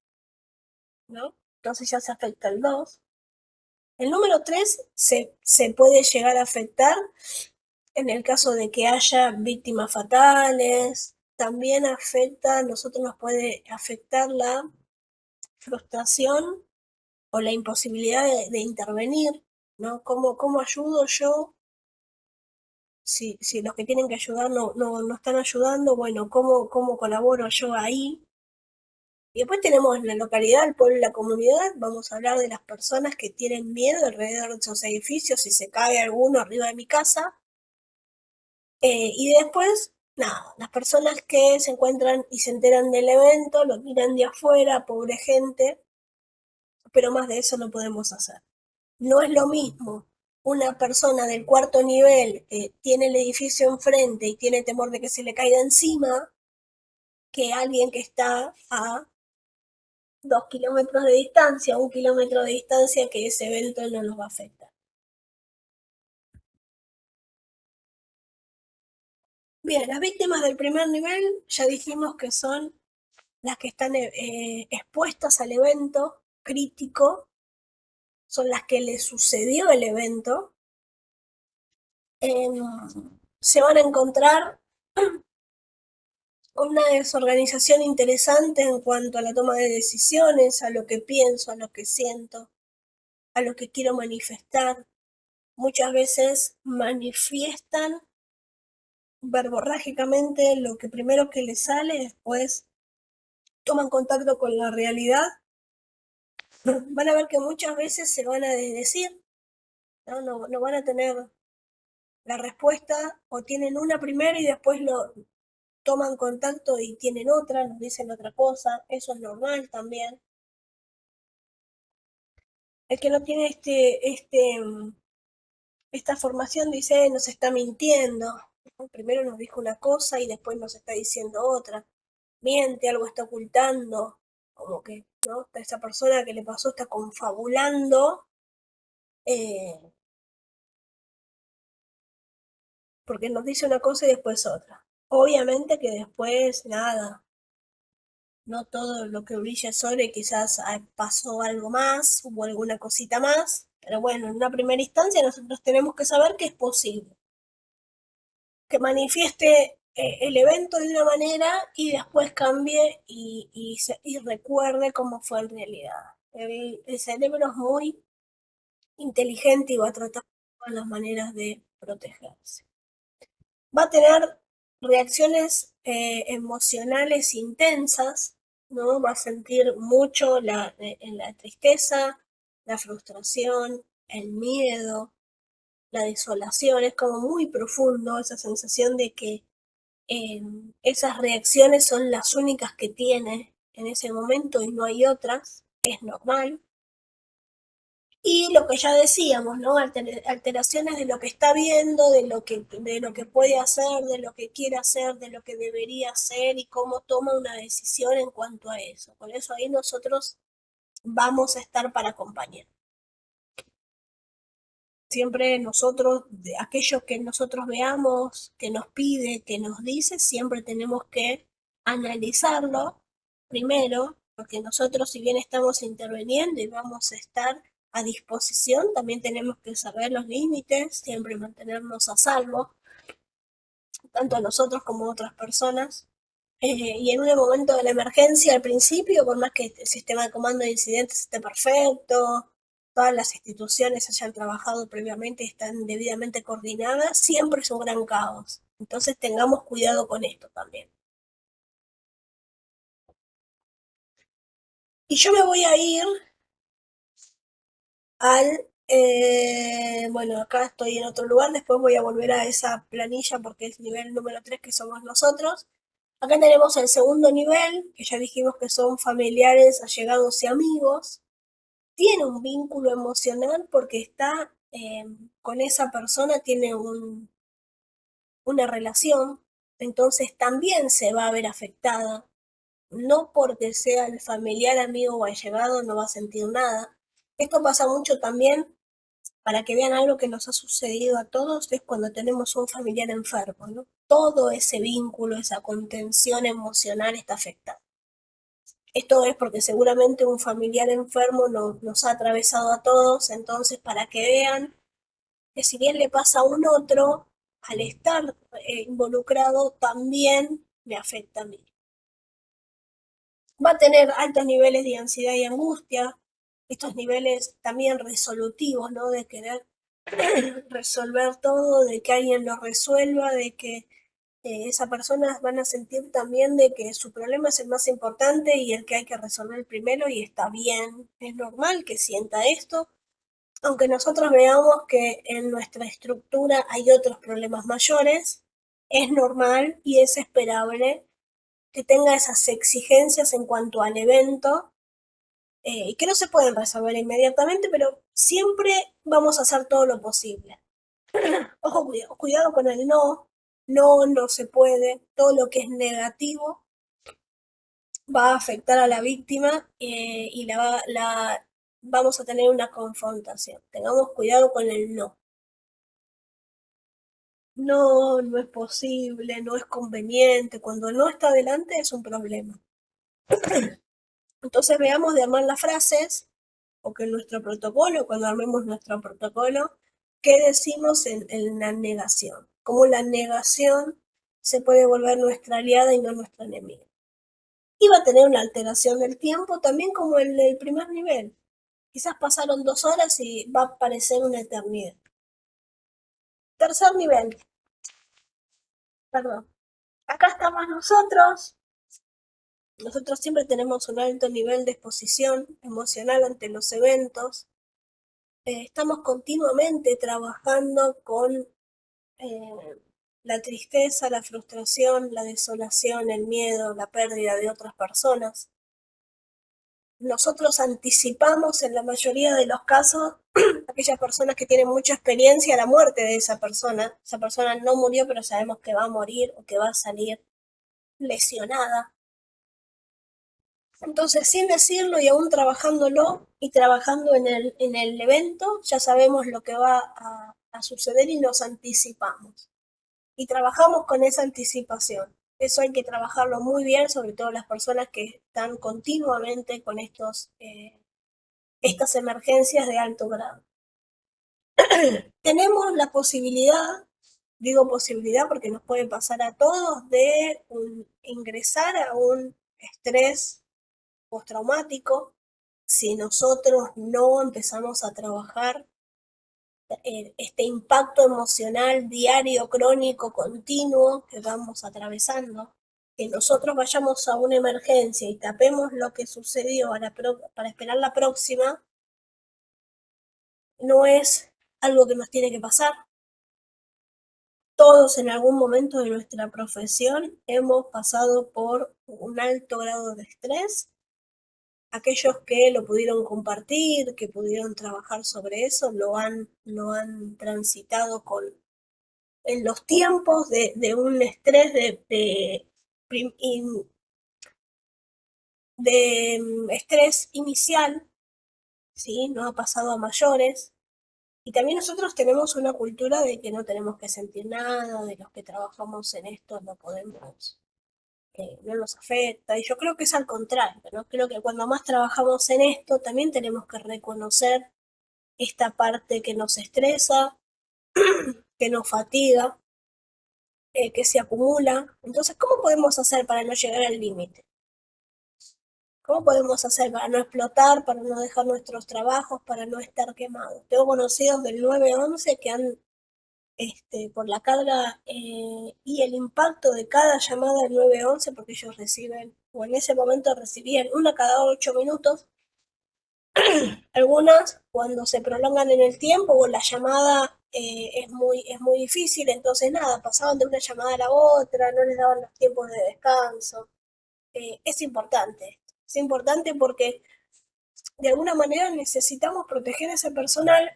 ¿no? Entonces ya se afecta el 2. El número 3 se puede llegar a afectar en el caso de que haya víctimas fatales. También afecta, nosotros nos puede afectar la frustración o la imposibilidad de intervenir, ¿no? ¿Cómo ayudo yo si los que tienen que ayudar no están ayudando? Bueno, ¿cómo colaboro yo ahí? Y después tenemos la localidad, el pueblo y la comunidad. Vamos a hablar de las personas que tienen miedo alrededor de esos edificios, si se cae alguno arriba de mi casa. Y después, nada, las personas que se encuentran y se enteran del evento, lo miran de afuera, pobre gente, pero más de eso no podemos hacer. No es lo mismo una persona del 4.º nivel que tiene el edificio enfrente y tiene temor de que se le caiga encima, que alguien que está a 2 kilómetros de distancia, 1 kilómetro de distancia, que ese evento no nos va a afectar. Bien, las víctimas del primer nivel ya dijimos que son las que están expuestas al evento crítico, son las que les sucedió el evento. Se van a encontrar con una desorganización interesante en cuanto a la toma de decisiones, a lo que pienso, a lo que siento, a lo que quiero manifestar. Muchas veces manifiestan verborrágicamente lo que primero que les sale, después toman contacto con la realidad. Van a ver que muchas veces se van a desdecir, no van a tener la respuesta, o tienen una primero y después lo toman contacto y tienen otra, nos dicen otra cosa. Eso es normal también. El que no tiene esta formación dice, nos está mintiendo. Primero nos dijo una cosa y después nos está diciendo otra. Miente, algo está ocultando, como que, ¿no? Esa persona que le pasó está confabulando, porque nos dice una cosa y después otra. Obviamente que después, nada, no todo lo que brilla es oro y quizás pasó algo más, hubo alguna cosita más, pero bueno, en una primera instancia nosotros tenemos que saber que es posible que manifieste el evento de una manera y después cambie y recuerde cómo fue en realidad. El cerebro es muy inteligente y va a tratar de todas las maneras de protegerse. Va a tener reacciones emocionales intensas, ¿no? Va a sentir mucho la tristeza, la frustración, el miedo, la desolación. Es como muy profundo esa sensación de que esas reacciones son las únicas que tiene en ese momento y no hay otras. Es normal. Y lo que ya decíamos, ¿no? Alteraciones de lo que está viendo, de lo que puede hacer, de lo que quiere hacer, de lo que debería hacer y cómo toma una decisión en cuanto a eso. Por eso ahí nosotros vamos a estar para acompañar. Siempre nosotros, de aquellos que nosotros veamos, que nos pide, que nos dice, siempre tenemos que analizarlo primero, porque nosotros, si bien estamos interviniendo y vamos a estar a disposición, también tenemos que saber los límites, siempre mantenernos a salvo, tanto nosotros como otras personas. Y en un momento de la emergencia, al principio, por más que el sistema de comando de incidentes esté perfecto, todas las instituciones hayan trabajado previamente y están debidamente coordinadas, siempre es un gran caos. Entonces tengamos cuidado con esto también. Y yo me voy a ir bueno, acá estoy en otro lugar, después voy a volver a esa planilla porque es nivel número 3 que somos nosotros. Acá tenemos el segundo nivel, que ya dijimos que son familiares, allegados y amigos. Tiene un vínculo emocional porque está con esa persona tiene una relación, entonces también se va a ver afectada. No porque sea el familiar, amigo o allegado no va a sentir nada. Esto pasa mucho también, para que vean algo que nos ha sucedido a todos, es cuando tenemos un familiar enfermo, ¿no? Todo ese vínculo, esa contención emocional está afectada. Esto es porque seguramente un familiar enfermo nos ha atravesado a todos, entonces para que vean que si bien le pasa a un otro, al estar involucrado también me afecta a mí. Va a tener altos niveles de ansiedad y angustia, estos niveles también resolutivos, ¿no? De querer resolver todo, de que alguien lo resuelva, de que esas personas van a sentir también de que su problema es el más importante y el que hay que resolver primero, y está bien, es normal que sienta esto, aunque nosotros veamos que en nuestra estructura hay otros problemas mayores, es normal y es esperable que tenga esas exigencias en cuanto al evento, que no se pueden resolver inmediatamente, pero siempre vamos a hacer todo lo posible. Ojo, cuidado con el no, no se puede, todo lo que es negativo va a afectar a la víctima, y vamos a tener una confrontación. Tengamos cuidado con el no. No es posible, no es conveniente. Cuando no está adelante es un problema. Entonces veamos de armar las frases, o que en nuestro protocolo, cuando armemos nuestro protocolo, qué decimos en la negación. Cómo la negación se puede volver nuestra aliada y no nuestra enemiga. Y va a tener una alteración del tiempo también como el del primer nivel. Quizás pasaron 2 horas y va a parecer una eternidad. Tercer nivel, perdón. Acá estamos nosotros. Nosotros siempre tenemos un alto nivel de exposición emocional ante los eventos. Estamos continuamente trabajando con la tristeza, la frustración, la desolación, el miedo, la pérdida de otras personas. Nosotros anticipamos en la mayoría de los casos aquellas personas que tienen mucha experiencia la muerte de esa persona. Esa persona no murió, pero sabemos que va a morir o que va a salir lesionada. Entonces, sin decirlo y aún trabajándolo y trabajando en el evento, ya sabemos lo que va a suceder y nos anticipamos. Y trabajamos con esa anticipación. Eso hay que trabajarlo muy bien, sobre todo las personas que están continuamente con estas emergencias de alto grado. Tenemos la posibilidad, digo posibilidad porque nos puede pasar a todos, de ingresar a un estrés postraumático si nosotros no empezamos a trabajar este impacto emocional diario, crónico, continuo que vamos atravesando. Que nosotros vayamos a una emergencia y tapemos lo que sucedió para esperar la próxima, no es algo que nos tiene que pasar. Todos en algún momento de nuestra profesión hemos pasado por un alto grado de estrés. Aquellos que lo pudieron compartir, que pudieron trabajar sobre eso, lo han transitado en los tiempos de un estrés de estrés inicial, ¿sí? No ha pasado a mayores. Y también nosotros tenemos una cultura de que no tenemos que sentir nada, de los que trabajamos en esto no podemos, no nos afecta. Y yo creo que es al contrario, ¿no? Creo que cuando más trabajamos en esto, también tenemos que reconocer esta parte que nos estresa, que nos fatiga, que se acumula. Entonces, ¿cómo podemos hacer para no llegar al límite? ¿Cómo podemos hacer para no explotar, para no dejar nuestros trabajos, para no estar quemados? Tengo conocidos del 911 que han, por la carga y el impacto de cada llamada del 911, porque ellos reciben, o en ese momento recibían una cada 8 minutos, algunas cuando se prolongan en el tiempo o la llamada es muy difícil, entonces nada, pasaban de una llamada a la otra, no les daban los tiempos de descanso. Es importante porque de alguna manera necesitamos proteger a ese personal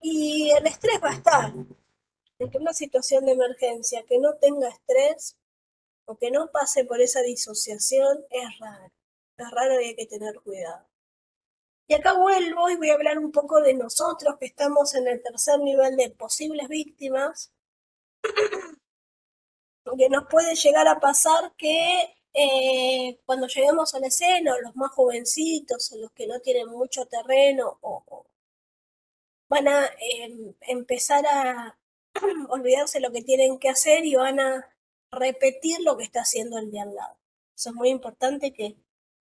Y el estrés va a estar. En una situación de emergencia que no tenga estrés o que no pase por esa disociación es raro. Es raro y hay que tener cuidado. Y acá vuelvo y voy a hablar un poco de nosotros que estamos en el tercer nivel de posibles víctimas, porque nos puede llegar a pasar que cuando lleguemos a la escena, o los más jovencitos, o los que no tienen mucho terreno, o van a empezar a olvidarse lo que tienen que hacer y van a repetir lo que está haciendo el de al lado. Eso es muy importante que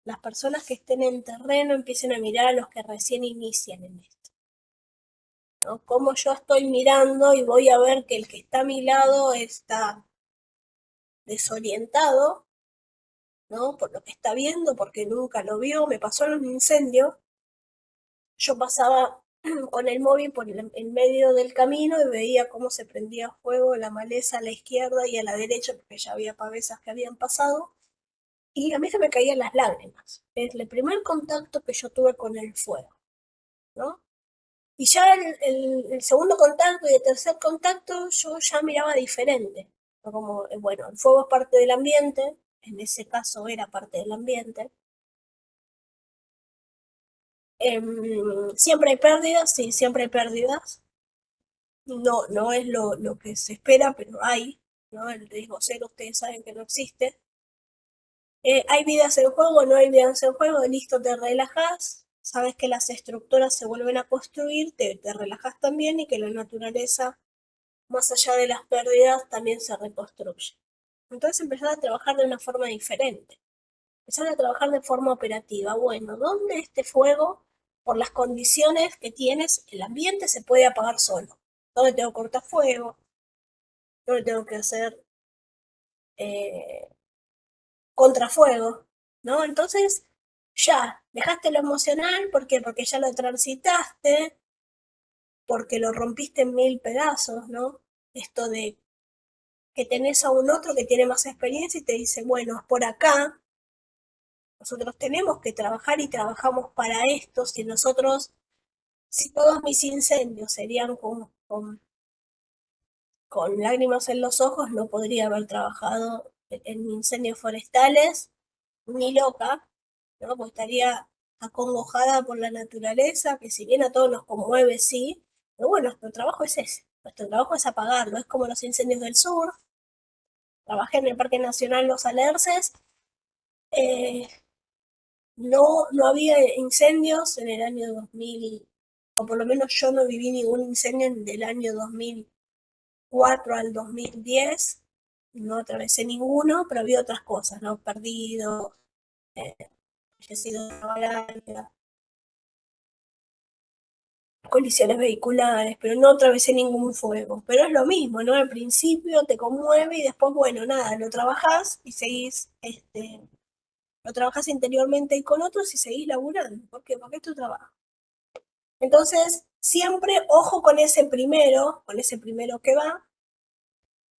las personas que estén en terreno empiecen a mirar a los que recién inician en esto, ¿no? Como yo estoy mirando y voy a ver que el que está a mi lado está desorientado, ¿no? Por lo que está viendo, porque nunca lo vio. Me pasó en un incendio. Yo pasaba con el móvil por el medio del camino y veía cómo se prendía fuego la maleza a la izquierda y a la derecha, porque ya había pavesas que habían pasado. Y a mí se me caían las lágrimas. Es el primer contacto que yo tuve con el fuego, ¿no? Y ya el segundo contacto y el tercer contacto yo ya miraba diferente. Como, bueno, el fuego es parte del ambiente, en ese caso era parte del ambiente. Siempre hay pérdidas, sí, siempre hay pérdidas. No, no es lo que se espera, pero hay, ¿no? El riesgo cero, ustedes saben que no existe. Hay vidas en juego, no hay vidas en juego, listo, te relajas, sabes que las estructuras se vuelven a construir, te relajas también y que la naturaleza, más allá de las pérdidas, también se reconstruye. Entonces empezar a trabajar de una forma diferente, empezar a trabajar de forma operativa. Bueno, ¿dónde este fuego, por las condiciones que tienes, el ambiente se puede apagar solo? ¿Dónde tengo cortafuego? ¿Dónde tengo que hacer eh, contrafuego? ¿No? Entonces, ya, dejaste lo emocional, ¿por qué? Porque ya lo transitaste, porque lo rompiste en mil pedazos, ¿no? Esto de que tenés a un otro que tiene más experiencia y te dice, bueno, es por acá, nosotros tenemos que trabajar y trabajamos para esto, si todos mis incendios serían con lágrimas en los ojos, no podría haber trabajado en incendios forestales, ni loca, ¿no? Pues estaría acongojada por la naturaleza, que si bien a todos nos conmueve, sí, pero bueno, nuestro trabajo es ese, nuestro trabajo es apagarlo, es como los incendios del sur. Trabajé en el Parque Nacional Los Alerces, eh, no había incendios en el año 2000, o por lo menos yo no viví ningún incendio del año 2004 al 2010, no atravesé ninguno, pero había otras cosas, ¿no? Perdidos, fallecidos de balaña, colisiones vehiculares, pero no atravesé ningún fuego. Pero es lo mismo, ¿no? Al principio te conmueve y después, bueno, nada, lo trabajás y seguís, lo trabajás interiormente y con otros y seguís laburando. ¿Por qué? Porque es tu trabajo. Entonces, siempre ojo con ese primero que va.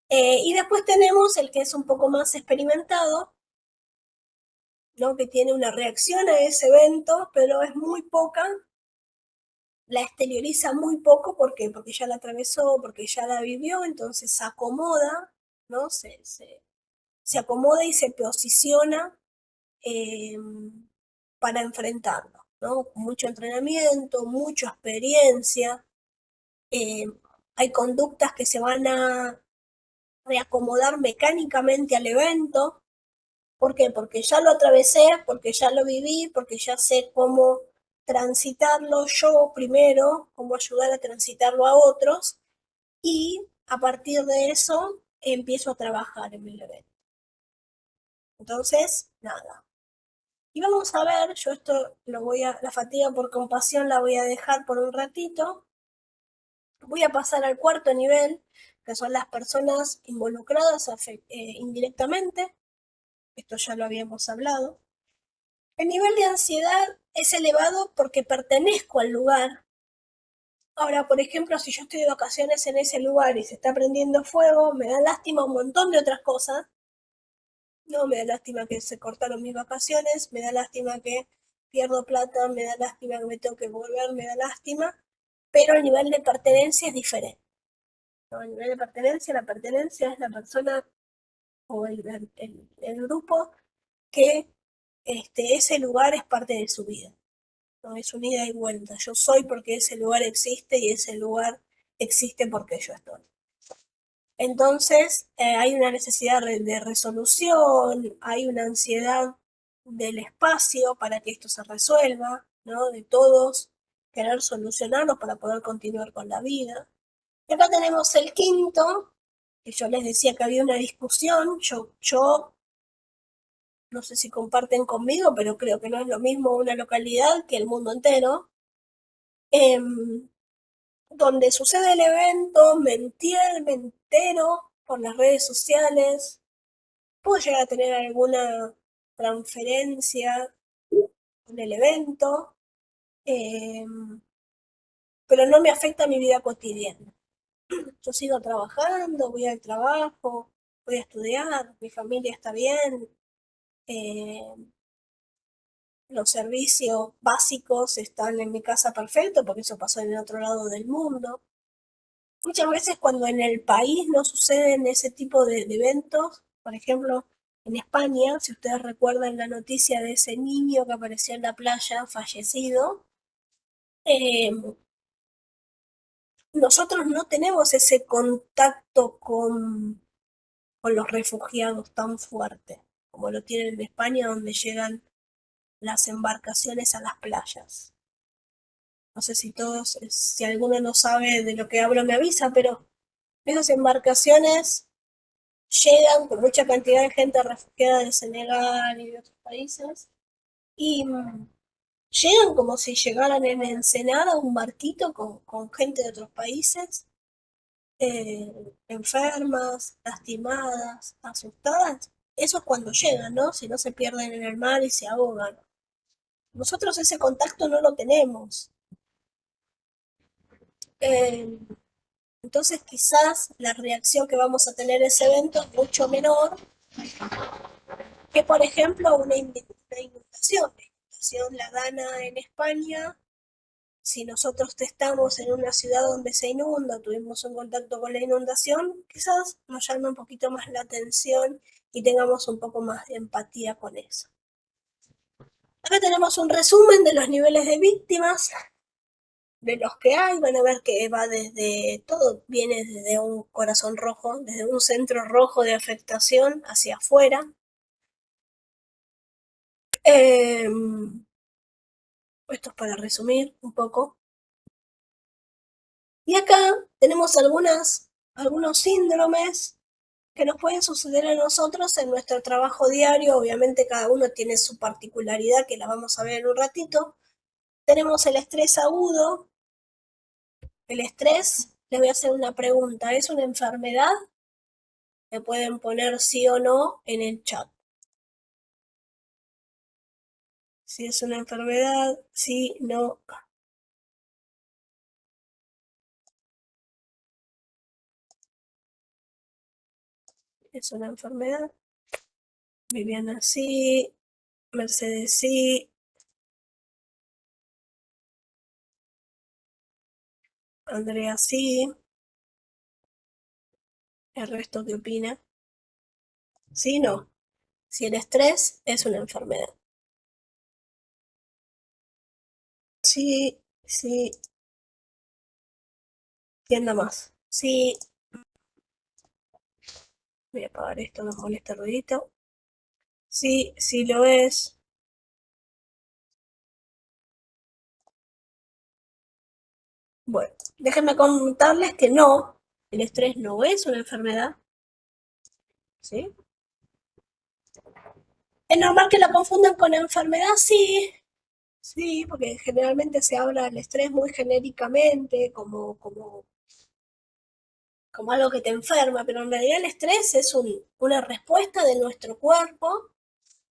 Y después tenemos el que es un poco más experimentado, ¿no? Que tiene una reacción a ese evento, pero es muy poca, la exterioriza muy poco, ¿por qué? Porque ya la atravesó, porque ya la vivió, entonces se acomoda, ¿no? Se acomoda y se posiciona eh, para enfrentarlo, ¿no? Con mucho entrenamiento, mucha experiencia, eh, hay conductas que se van a reacomodar mecánicamente al evento. ¿Por qué? Porque ya lo atravesé, porque ya lo viví, porque ya sé cómo transitarlo yo primero, cómo ayudar a transitarlo a otros y a partir de eso empiezo a trabajar en el evento. Entonces, nada. Y vamos a ver, yo esto la fatiga por compasión la voy a dejar por un ratito. Voy a pasar al cuarto nivel, que son las personas involucradas indirectamente. Esto ya lo habíamos hablado. El nivel de ansiedad es elevado porque pertenezco al lugar. Ahora, por ejemplo, si yo estoy de vacaciones en ese lugar y se está prendiendo fuego, me da lástima un montón de otras cosas. No, me da lástima que se cortaron mis vacaciones, me da lástima que pierdo plata, me da lástima que me tengo que volver, me da lástima. pero el nivel de pertenencia es diferente, ¿no? El nivel de pertenencia, la pertenencia es la persona o el grupo que ese lugar es parte de su vida, ¿no? Es un ida y vuelta. Yo soy porque ese lugar existe y ese lugar existe porque yo estoy. Entonces, hay una necesidad de resolución, hay una ansiedad del espacio para que esto se resuelva, ¿no? De todos querer solucionarlo para poder continuar con la vida. Y acá tenemos el quinto, que yo les decía que había una discusión, yo no sé si comparten conmigo, pero creo que no es lo mismo una localidad que el mundo entero, em, donde sucede el evento, me entero por las redes sociales, puedo llegar a tener alguna transferencia en el evento, pero no me afecta mi vida cotidiana. Yo sigo trabajando, voy al trabajo, voy a estudiar, mi familia está bien, eh, los servicios básicos están en mi casa perfecto, porque eso pasó en el otro lado del mundo. Muchas veces cuando en el país no suceden ese tipo de eventos, por ejemplo, en España, si ustedes recuerdan la noticia de ese niño que apareció en la playa fallecido, eh, nosotros no tenemos ese contacto con los refugiados tan fuerte como lo tienen en España, donde llegan las embarcaciones a las playas. No sé si todos, si alguno no sabe de lo que hablo me avisa, pero esas embarcaciones llegan con mucha cantidad de gente refugiada de Senegal y de otros países y llegan como si llegaran en Ensenada un barquito con gente de otros países, enfermas, lastimadas, asustadas. Eso es cuando llegan, ¿no? Si no se pierden en el mar y se ahogan. Nosotros ese contacto no lo tenemos. Eh, entonces quizás la reacción que vamos a tener a ese evento es mucho menor que, por ejemplo, una inundación. La inundación la gana en España. Si nosotros estamos en una ciudad donde se inunda, tuvimos un contacto con la inundación, quizás nos llame un poquito más la atención y tengamos un poco más de empatía con eso. Acá tenemos un resumen de los niveles de víctimas, de los que hay. Van a ver que va desde, todo viene desde un corazón rojo, desde un centro rojo de afectación hacia afuera. Esto es para resumir un poco. Y acá tenemos algunos síndromes que nos pueden suceder a nosotros en nuestro trabajo diario. Obviamente cada uno tiene su particularidad, que la vamos a ver en un ratito. Tenemos el estrés agudo. El estrés, les voy a hacer una pregunta. ¿Es una enfermedad? Me pueden poner sí o no en el chat. Si es una enfermedad, sí, no. Es una enfermedad. Viviana sí, Mercedes sí, Andrea sí. ¿El resto qué opina? Sí, no. Si el estrés es una enfermedad. Sí, sí, tienda más. Sí, voy a apagar esto, no molesta el ruidito. Sí, sí lo es. Bueno, déjenme contarles que no, el estrés no es una enfermedad, ¿sí? Es normal que lo confundan con enfermedad, sí, sí, porque generalmente se habla del estrés muy genéricamente, como algo que te enferma, pero en realidad el estrés es una respuesta de nuestro cuerpo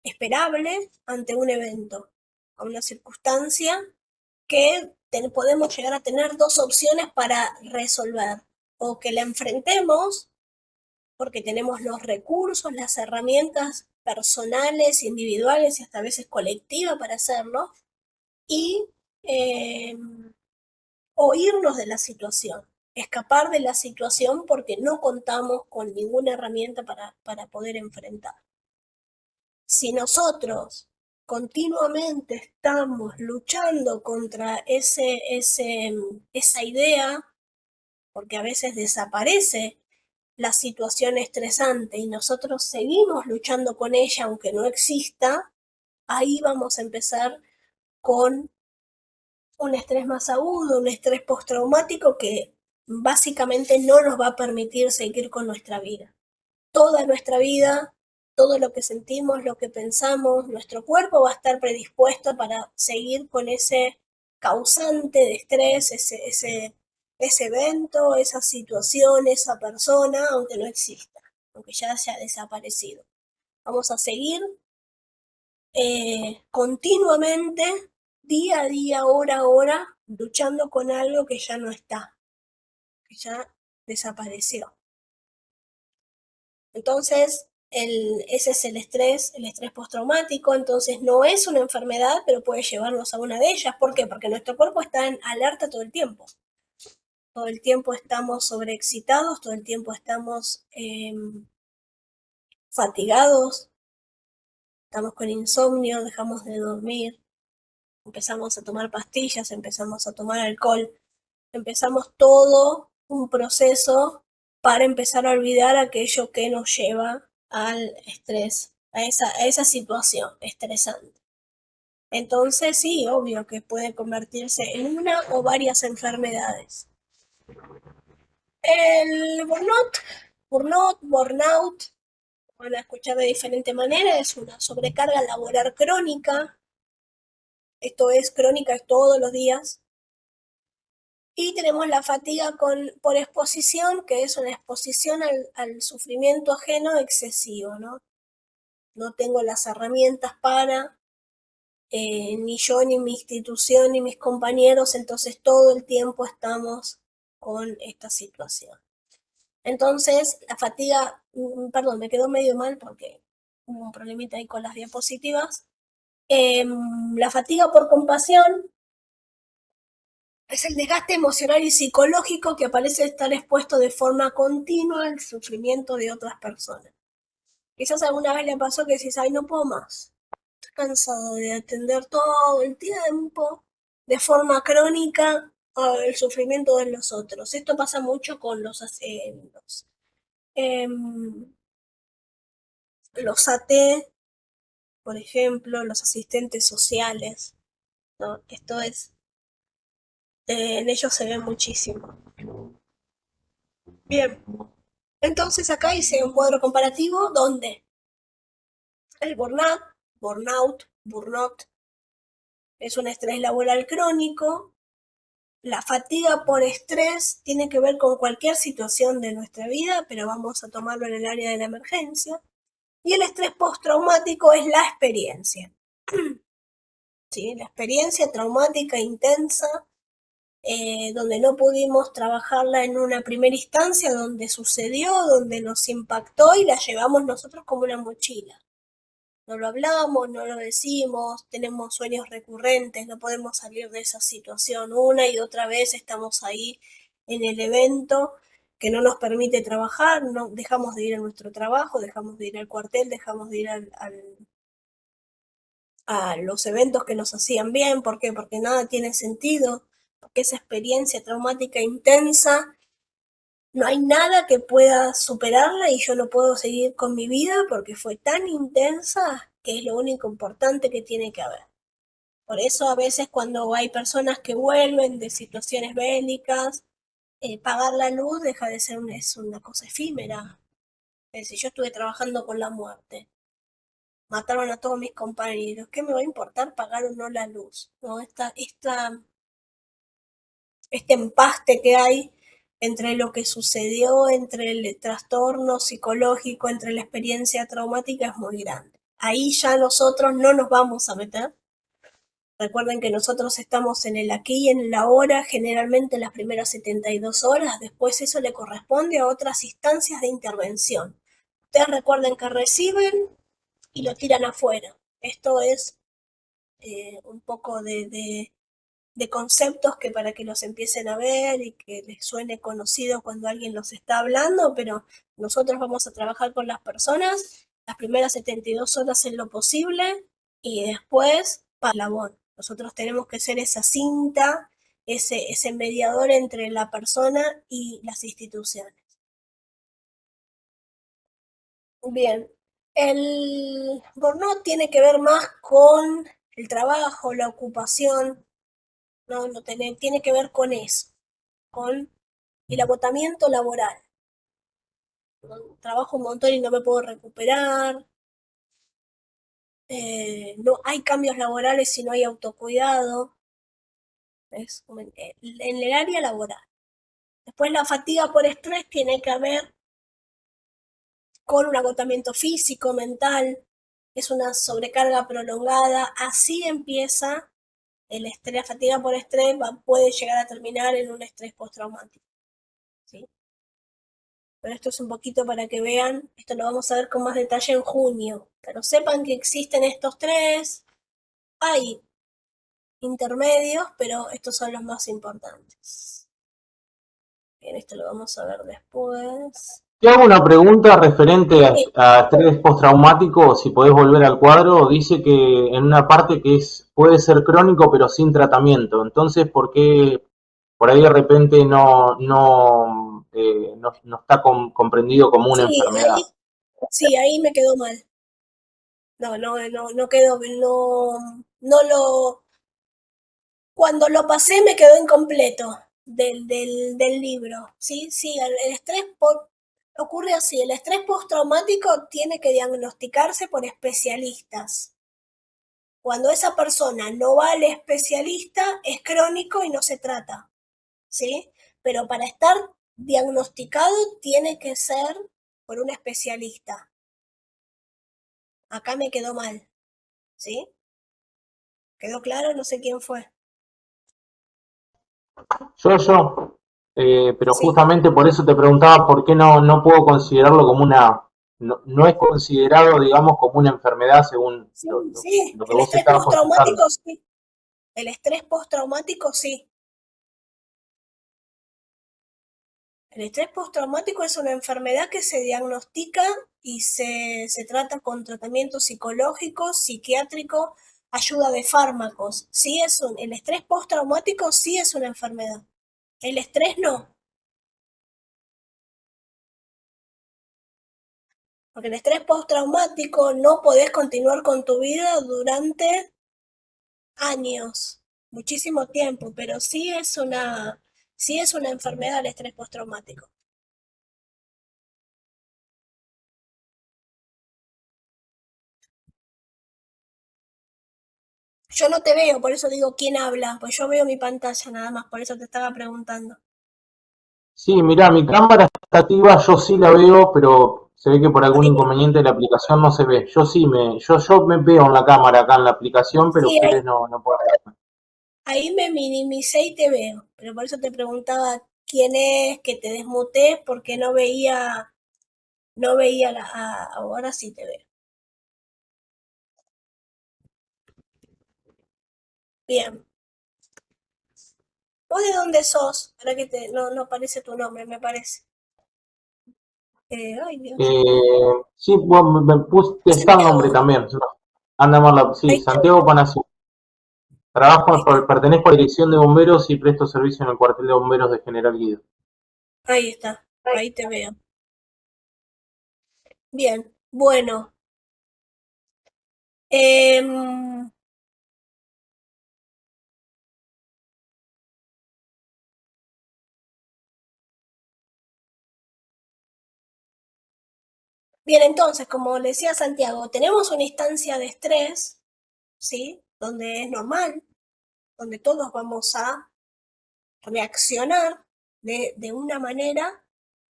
esperable ante un evento, a una circunstancia que podemos llegar a tener dos opciones para resolver, o que la enfrentemos porque tenemos los recursos, las herramientas personales, individuales y hasta a veces colectivas para hacerlo, y, eh, o irnos de la situación, escapar de la situación porque no contamos con ninguna herramienta para poder enfrentar. Si nosotros continuamente estamos luchando contra esa idea, porque a veces desaparece la situación estresante y nosotros seguimos luchando con ella aunque no exista, ahí vamos a empezar con un estrés más agudo, un estrés postraumático que básicamente no nos va a permitir seguir con nuestra vida. Toda nuestra vida, todo lo que sentimos, lo que pensamos, nuestro cuerpo va a estar predispuesto para seguir con ese causante de estrés, ese evento, esa situación, esa persona, aunque no exista, aunque ya se ha desaparecido. Vamos a seguir continuamente, día a día, hora a hora, luchando con algo que ya no está, que ya desapareció. Entonces, ese es el estrés postraumático. Entonces no es una enfermedad, pero puede llevarnos a una de ellas. ¿Por qué? Porque nuestro cuerpo está en alerta todo el tiempo. Todo el tiempo estamos sobreexcitados, todo el tiempo estamos fatigados, estamos con insomnio, dejamos de dormir, empezamos a tomar pastillas, empezamos a tomar alcohol, empezamos todo un proceso para empezar a olvidar aquello que nos lleva al estrés, a esa situación estresante. Entonces sí, obvio que puede convertirse en una o varias enfermedades. El burnout, van a escuchar de diferente manera, es una sobrecarga laboral crónica. Esto es crónica todos los días. Y tenemos la fatiga por exposición, que es una exposición al sufrimiento ajeno excesivo, ¿no? No tengo las herramientas para, ni yo, ni mi institución, ni mis compañeros, entonces todo el tiempo estamos con esta situación. Entonces, la fatiga, perdón, me quedó medio mal porque hubo un problemita ahí con las diapositivas. La fatiga por compasión es el desgaste emocional y psicológico que parece estar expuesto de forma continua al sufrimiento de otras personas. Quizás alguna vez le pasó que decís, ay, no puedo más. Estoy cansado de atender todo el tiempo de forma crónica el sufrimiento de los otros. Esto pasa mucho con los AT, por ejemplo, los asistentes sociales, ¿no? Esto es, en ellos se ve muchísimo. Bien, entonces acá hice un cuadro comparativo donde el burnout, es un estrés laboral crónico. La fatiga por estrés tiene que ver con cualquier situación de nuestra vida, pero vamos a tomarlo en el área de la emergencia. Y el estrés postraumático es la experiencia. ¿Sí? La experiencia traumática intensa, donde no pudimos trabajarla en una primera instancia, donde sucedió, donde nos impactó y la llevamos nosotros como una mochila. No lo hablamos, no lo decimos, tenemos sueños recurrentes, no podemos salir de esa situación. Una y otra vez estamos ahí en el evento que no nos permite trabajar, no, dejamos de ir a nuestro trabajo, dejamos de ir al cuartel, dejamos de ir a los eventos que nos hacían bien. ¿Por qué? Porque nada tiene sentido, porque esa experiencia traumática intensa, no hay nada que pueda superarla y yo no puedo seguir con mi vida porque fue tan intensa que es lo único importante que tiene que haber. Por eso a veces cuando hay personas que vuelven de situaciones bélicas, pagar la luz deja de ser es una cosa efímera. Es decir, yo estuve trabajando con la muerte, mataron a todos mis compañeros, ¿qué me va a importar pagar o no la luz? ¿No? Este empaste que hay entre lo que sucedió, entre el trastorno psicológico, entre la experiencia traumática es muy grande. Ahí ya nosotros no nos vamos a meter. Recuerden que nosotros estamos en el aquí y en el ahora, generalmente las primeras 72 horas, después eso le corresponde a otras instancias de intervención. Ustedes recuerden que reciben y lo tiran afuera. Esto es un poco de de conceptos que para que los empiecen a ver y que les suene conocido cuando alguien los está hablando, pero nosotros vamos a trabajar con las personas las primeras 72 horas en lo posible y después para la labor. Nosotros tenemos que ser esa cinta, ese mediador entre la persona y las instituciones. Bien, el burnout tiene que ver más con el trabajo, la ocupación, no tiene que ver con eso, con el agotamiento laboral. Trabajo un montón y no me puedo recuperar. No hay cambios laborales si no hay autocuidado. Es en el área laboral. Después la fatiga por estrés tiene que ver con un agotamiento físico, mental, es una sobrecarga prolongada. Así empieza el estrés, la fatiga por estrés puede llegar a terminar en un estrés postraumático. ¿Sí? Pero esto es un poquito para que vean, esto lo vamos a ver con más detalle en junio, pero sepan que existen estos tres, hay intermedios, pero estos son los más importantes. Bien, esto lo vamos a ver después. Te hago una pregunta referente Sí. a estrés postraumático, si podés volver al cuadro, dice que en una parte que puede ser crónico pero sin tratamiento, entonces ¿por qué por ahí de repente no está comprendido como una Sí, enfermedad? ahí me quedó mal. No quedó, no lo, cuando lo pasé me quedó incompleto del libro, ¿sí? Sí, el estrés ocurre así, el estrés postraumático tiene que diagnosticarse por especialistas. Cuando esa persona no va al especialista es crónico y no se trata, ¿sí? Pero para estar diagnosticado tiene que ser por un especialista. Acá me quedó mal, ¿sí? ¿Quedó claro? No sé quién fue. Pero ¿Sí? justamente por eso te preguntaba por qué no puedo considerarlo como no es considerado, digamos, como una enfermedad según Sí, sí, lo que el vos estrés estabas contestando. postraumático sí. El estrés postraumático sí. El estrés postraumático es una enfermedad que se diagnostica y se trata con tratamiento psicológico, psiquiátrico, ayuda de fármacos. Sí el estrés postraumático sí es una enfermedad. El estrés no. Porque el estrés postraumático no podés continuar con tu vida durante años, muchísimo tiempo, pero sí es una enfermedad el estrés postraumático. Yo no te veo, por eso digo quién habla, pues yo veo mi pantalla nada más, por eso te estaba preguntando. Sí, mirá, mi cámara está activa, yo sí la veo, pero se ve que por algún Ahí, inconveniente de la aplicación no se ve. Yo me veo en la cámara acá en la aplicación, pero sí, ustedes no pueden ver. ahí me minimicé y te veo, pero por eso te preguntaba quién es, que te desmuté, porque no veía ahora sí te veo. Bien. ¿Vos de dónde sos? Para que no aparece tu nombre, me parece. Ay, Dios. Sí, bueno, me puse, está el nombre Santiago, también. ¿No? Anda mal, sí, ahí te Santiago Panazzi. ahí está. Pertenezco a la dirección de bomberos y presto servicio en el cuartel de bomberos de General Guido. Ahí está, ahí te veo. Bien, bueno. em, bien, entonces, como le decía Santiago, tenemos una instancia de estrés, ¿sí? Donde es normal, donde todos vamos a reaccionar de una manera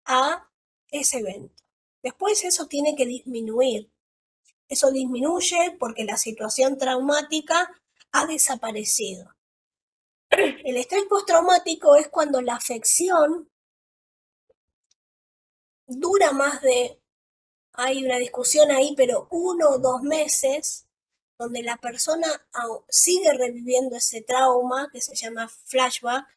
a ese evento. Después eso tiene que disminuir. Eso disminuye porque la situación traumática ha desaparecido. El estrés postraumático es cuando la afección dura más de, hay una discusión ahí, pero 1 o 2 meses, donde la persona sigue reviviendo ese trauma que se llama flashback,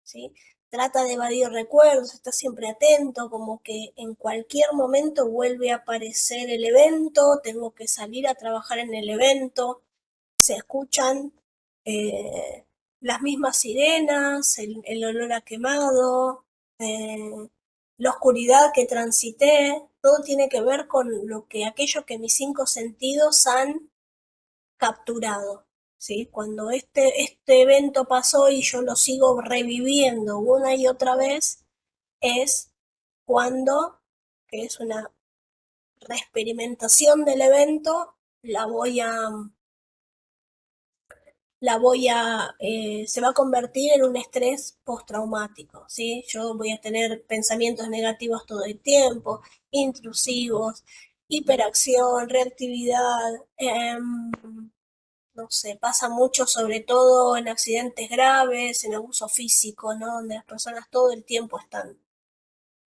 ¿sí? Trata de evadir recuerdos, está siempre atento, como que en cualquier momento vuelve a aparecer el evento, tengo que salir a trabajar en el evento, se escuchan las mismas sirenas, el olor a quemado, la oscuridad que transité, todo tiene que ver con aquello que mis 5 sentidos han capturado. ¿Sí? Cuando este evento pasó y yo lo sigo reviviendo una y otra vez, es cuando, que es una reexperimentación del evento, se va a convertir en un estrés postraumático, ¿sí? Yo voy a tener pensamientos negativos todo el tiempo, intrusivos, hiperacción, reactividad, no sé, pasa mucho sobre todo en accidentes graves, en abuso físico, ¿no? Donde las personas todo el tiempo están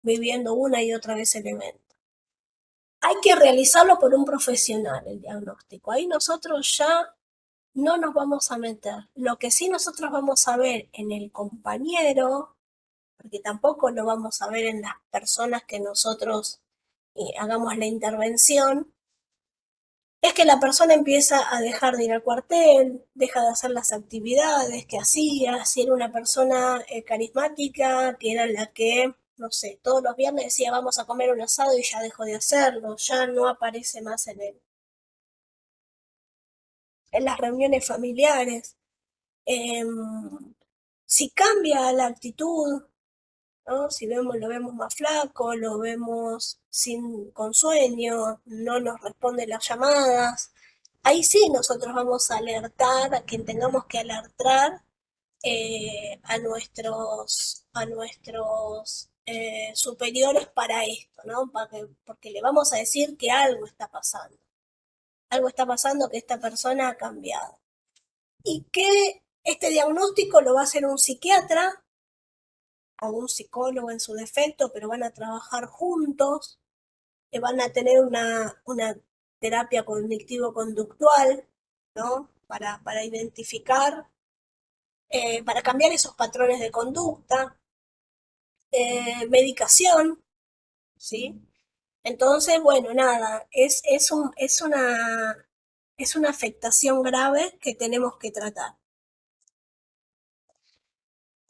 viviendo una y otra vez el evento. Hay que realizarlo por un profesional el diagnóstico. Ahí nosotros ya no nos vamos a meter. Lo que sí nosotros vamos a ver en el compañero, porque tampoco lo vamos a ver en las personas que nosotros hagamos la intervención, es que la persona empieza a dejar de ir al cuartel, deja de hacer las actividades que hacía, si era una persona carismática, que era la que, no sé, todos los viernes decía vamos a comer un asado y ya dejó de hacerlo, ya no aparece más en las reuniones familiares. Si cambia la actitud, ¿no? Si lo vemos más flaco, lo vemos con sueño, no nos responde las llamadas, ahí sí nosotros vamos a alertar a quien tengamos que alertar a nuestros superiores para esto, ¿no? Porque le vamos a decir que algo está pasando. Algo está pasando, que esta persona ha cambiado. Y que este diagnóstico lo va a hacer un psiquiatra o un psicólogo en su defecto, pero van a trabajar juntos, van a tener una terapia cognitivo-conductual, ¿no? Para identificar, para cambiar esos patrones de conducta, medicación, ¿sí? Entonces, bueno, nada, es una afectación grave que tenemos que tratar.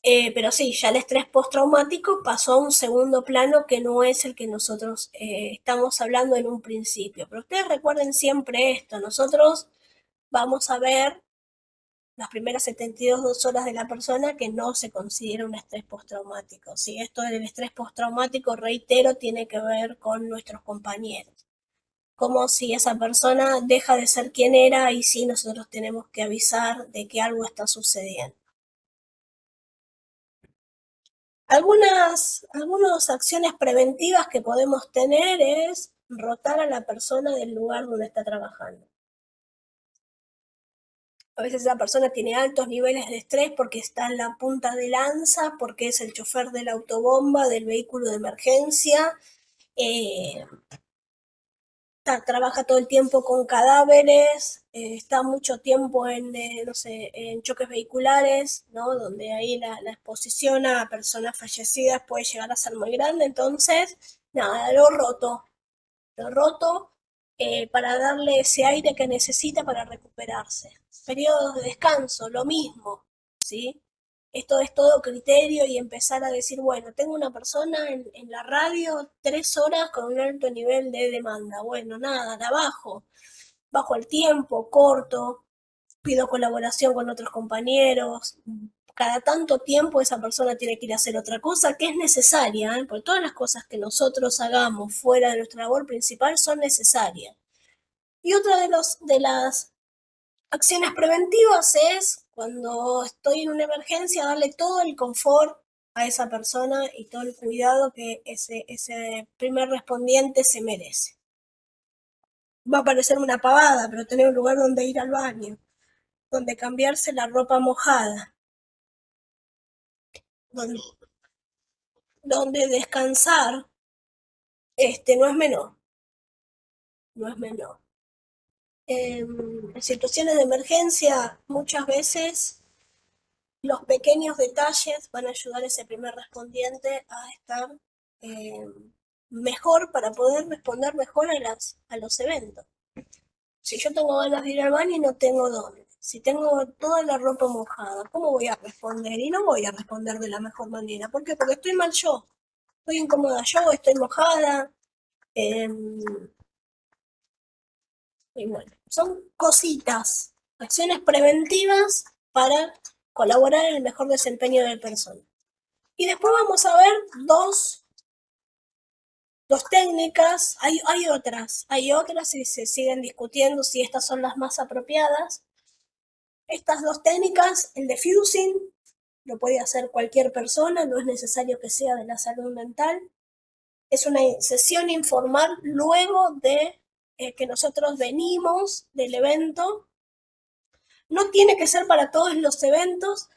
Pero sí, ya el estrés postraumático pasó a un segundo plano que no es el que nosotros estamos hablando en un principio. Pero ustedes recuerden siempre esto, nosotros vamos a ver las primeras 72 horas de la persona que no se considera un estrés postraumático. ¿Sí? Esto del estrés postraumático, reitero, tiene que ver con nuestros compañeros. Como si esa persona deja de ser quien era y sí nosotros tenemos que avisar de que algo está sucediendo. Algunas acciones preventivas que podemos tener es rotar a la persona del lugar donde está trabajando. A veces esa persona tiene altos niveles de estrés porque está en la punta de lanza, porque es el chofer de la autobomba, del vehículo de emergencia, trabaja todo el tiempo con cadáveres, está mucho tiempo no sé, en choques vehiculares, ¿no? Donde ahí la exposición a personas fallecidas puede llegar a ser muy grande. Entonces, nada, lo roto para darle ese aire que necesita para recuperarse. Periodos de descanso, lo mismo, ¿sí? Esto es todo criterio y empezar a decir, bueno, tengo una persona en la radio 3 horas con un alto nivel de demanda. Bueno, nada, la bajo el tiempo, corto, pido colaboración con otros compañeros. Cada tanto tiempo esa persona tiene que ir a hacer otra cosa que es necesaria, porque todas las cosas que nosotros hagamos fuera de nuestra labor principal son necesarias. Y otra de las acciones preventivas es cuando estoy en una emergencia darle todo el confort a esa persona y todo el cuidado que ese primer respondiente se merece. Va a parecer una pavada, pero tener un lugar donde ir al baño, donde cambiarse la ropa mojada, donde, donde descansar, no es menor, no es menor. En situaciones de emergencia, muchas veces los pequeños detalles van a ayudar a ese primer respondiente a estar mejor para poder responder mejor a los eventos. Si yo tengo ganas de ir al baño y no tengo dónde, si tengo toda la ropa mojada, ¿cómo voy a responder? Y no voy a responder de la mejor manera. ¿Por qué? Porque estoy mal yo, estoy incómoda yo, estoy mojada. Y bueno, son cositas, acciones preventivas para colaborar en el mejor desempeño del personal. Y después vamos a ver dos técnicas, hay otras y se siguen discutiendo si estas son las más apropiadas. Estas dos técnicas, el diffusing, lo puede hacer cualquier persona, no es necesario que sea de la salud mental. Es una sesión informal luego de que nosotros venimos del evento. No tiene que ser para todos los eventos,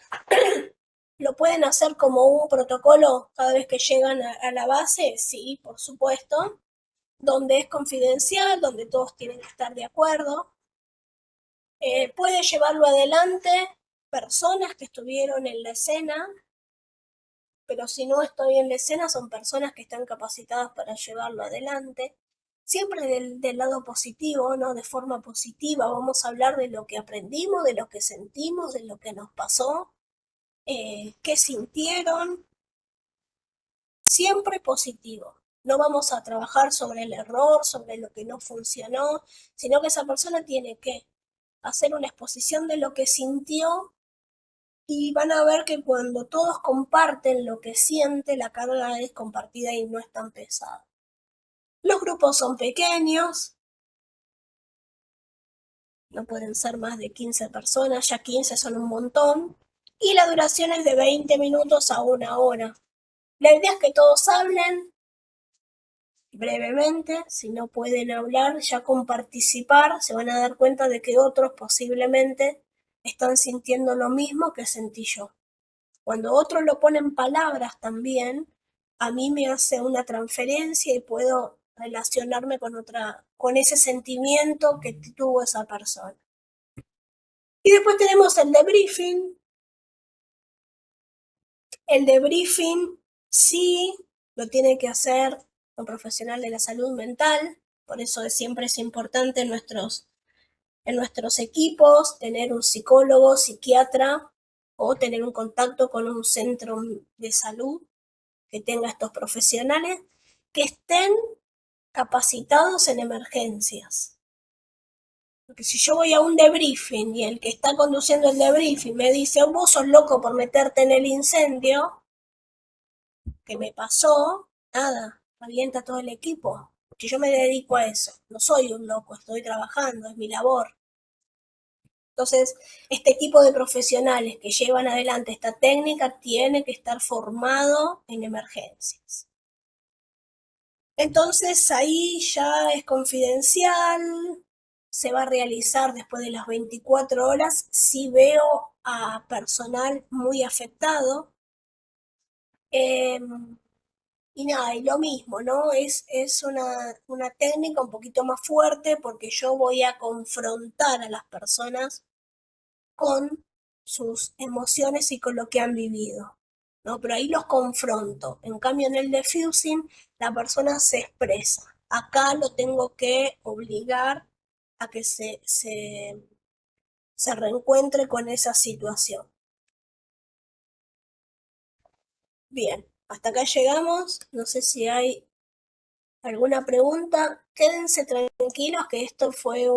lo pueden hacer como un protocolo cada vez que llegan a la base, sí, por supuesto, donde es confidencial, donde todos tienen que estar de acuerdo. Puede llevarlo adelante personas que estuvieron en la escena, pero si no estoy en la escena son personas que están capacitadas para llevarlo adelante. Siempre del lado positivo, ¿no? De forma positiva, vamos a hablar de lo que aprendimos, de lo que sentimos, de lo que nos pasó, qué sintieron. Siempre positivo. No vamos a trabajar sobre el error, sobre lo que no funcionó, sino que esa persona tiene que hacer una exposición de lo que sintió y van a ver que cuando todos comparten lo que siente, la carga es compartida y no es tan pesada. Los grupos son pequeños, no pueden ser más de 15 personas, ya 15 son un montón, y la duración es de 20 minutos a 1 hora. La idea es que todos hablen brevemente, si no pueden hablar, ya con participar se van a dar cuenta de que otros posiblemente están sintiendo lo mismo que sentí yo. Cuando otros lo ponen en palabras también, a mí me hace una transferencia y puedo relacionarme con ese sentimiento que tuvo esa persona. Y después tenemos el debriefing. El debriefing sí lo tiene que hacer un profesional de la salud mental, por eso siempre es importante en nuestros equipos tener un psicólogo, psiquiatra o tener un contacto con un centro de salud que tenga estos profesionales que estén capacitados en emergencias. Porque si yo voy a un debriefing y el que está conduciendo el debriefing me dice, oh, vos sos loco por meterte en el incendio que me pasó, nada, revienta todo el equipo. Porque yo me dedico a eso, no soy un loco, estoy trabajando, es mi labor. Entonces, este equipo de profesionales que llevan adelante esta técnica tiene que estar formado en emergencias. Entonces, ahí ya es confidencial, se va a realizar después de las 24 horas si veo a personal muy afectado. Y nada, y lo mismo, ¿no? Es una técnica un poquito más fuerte porque yo voy a confrontar a las personas con sus emociones y con lo que han vivido, ¿no? Pero ahí los confronto. En cambio, en el diffusing, la persona se expresa. Acá lo tengo que obligar a que se reencuentre con esa situación. Bien, hasta acá llegamos. No sé si hay alguna pregunta. Quédense tranquilos que esto fue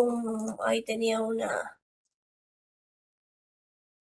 ahí tenía una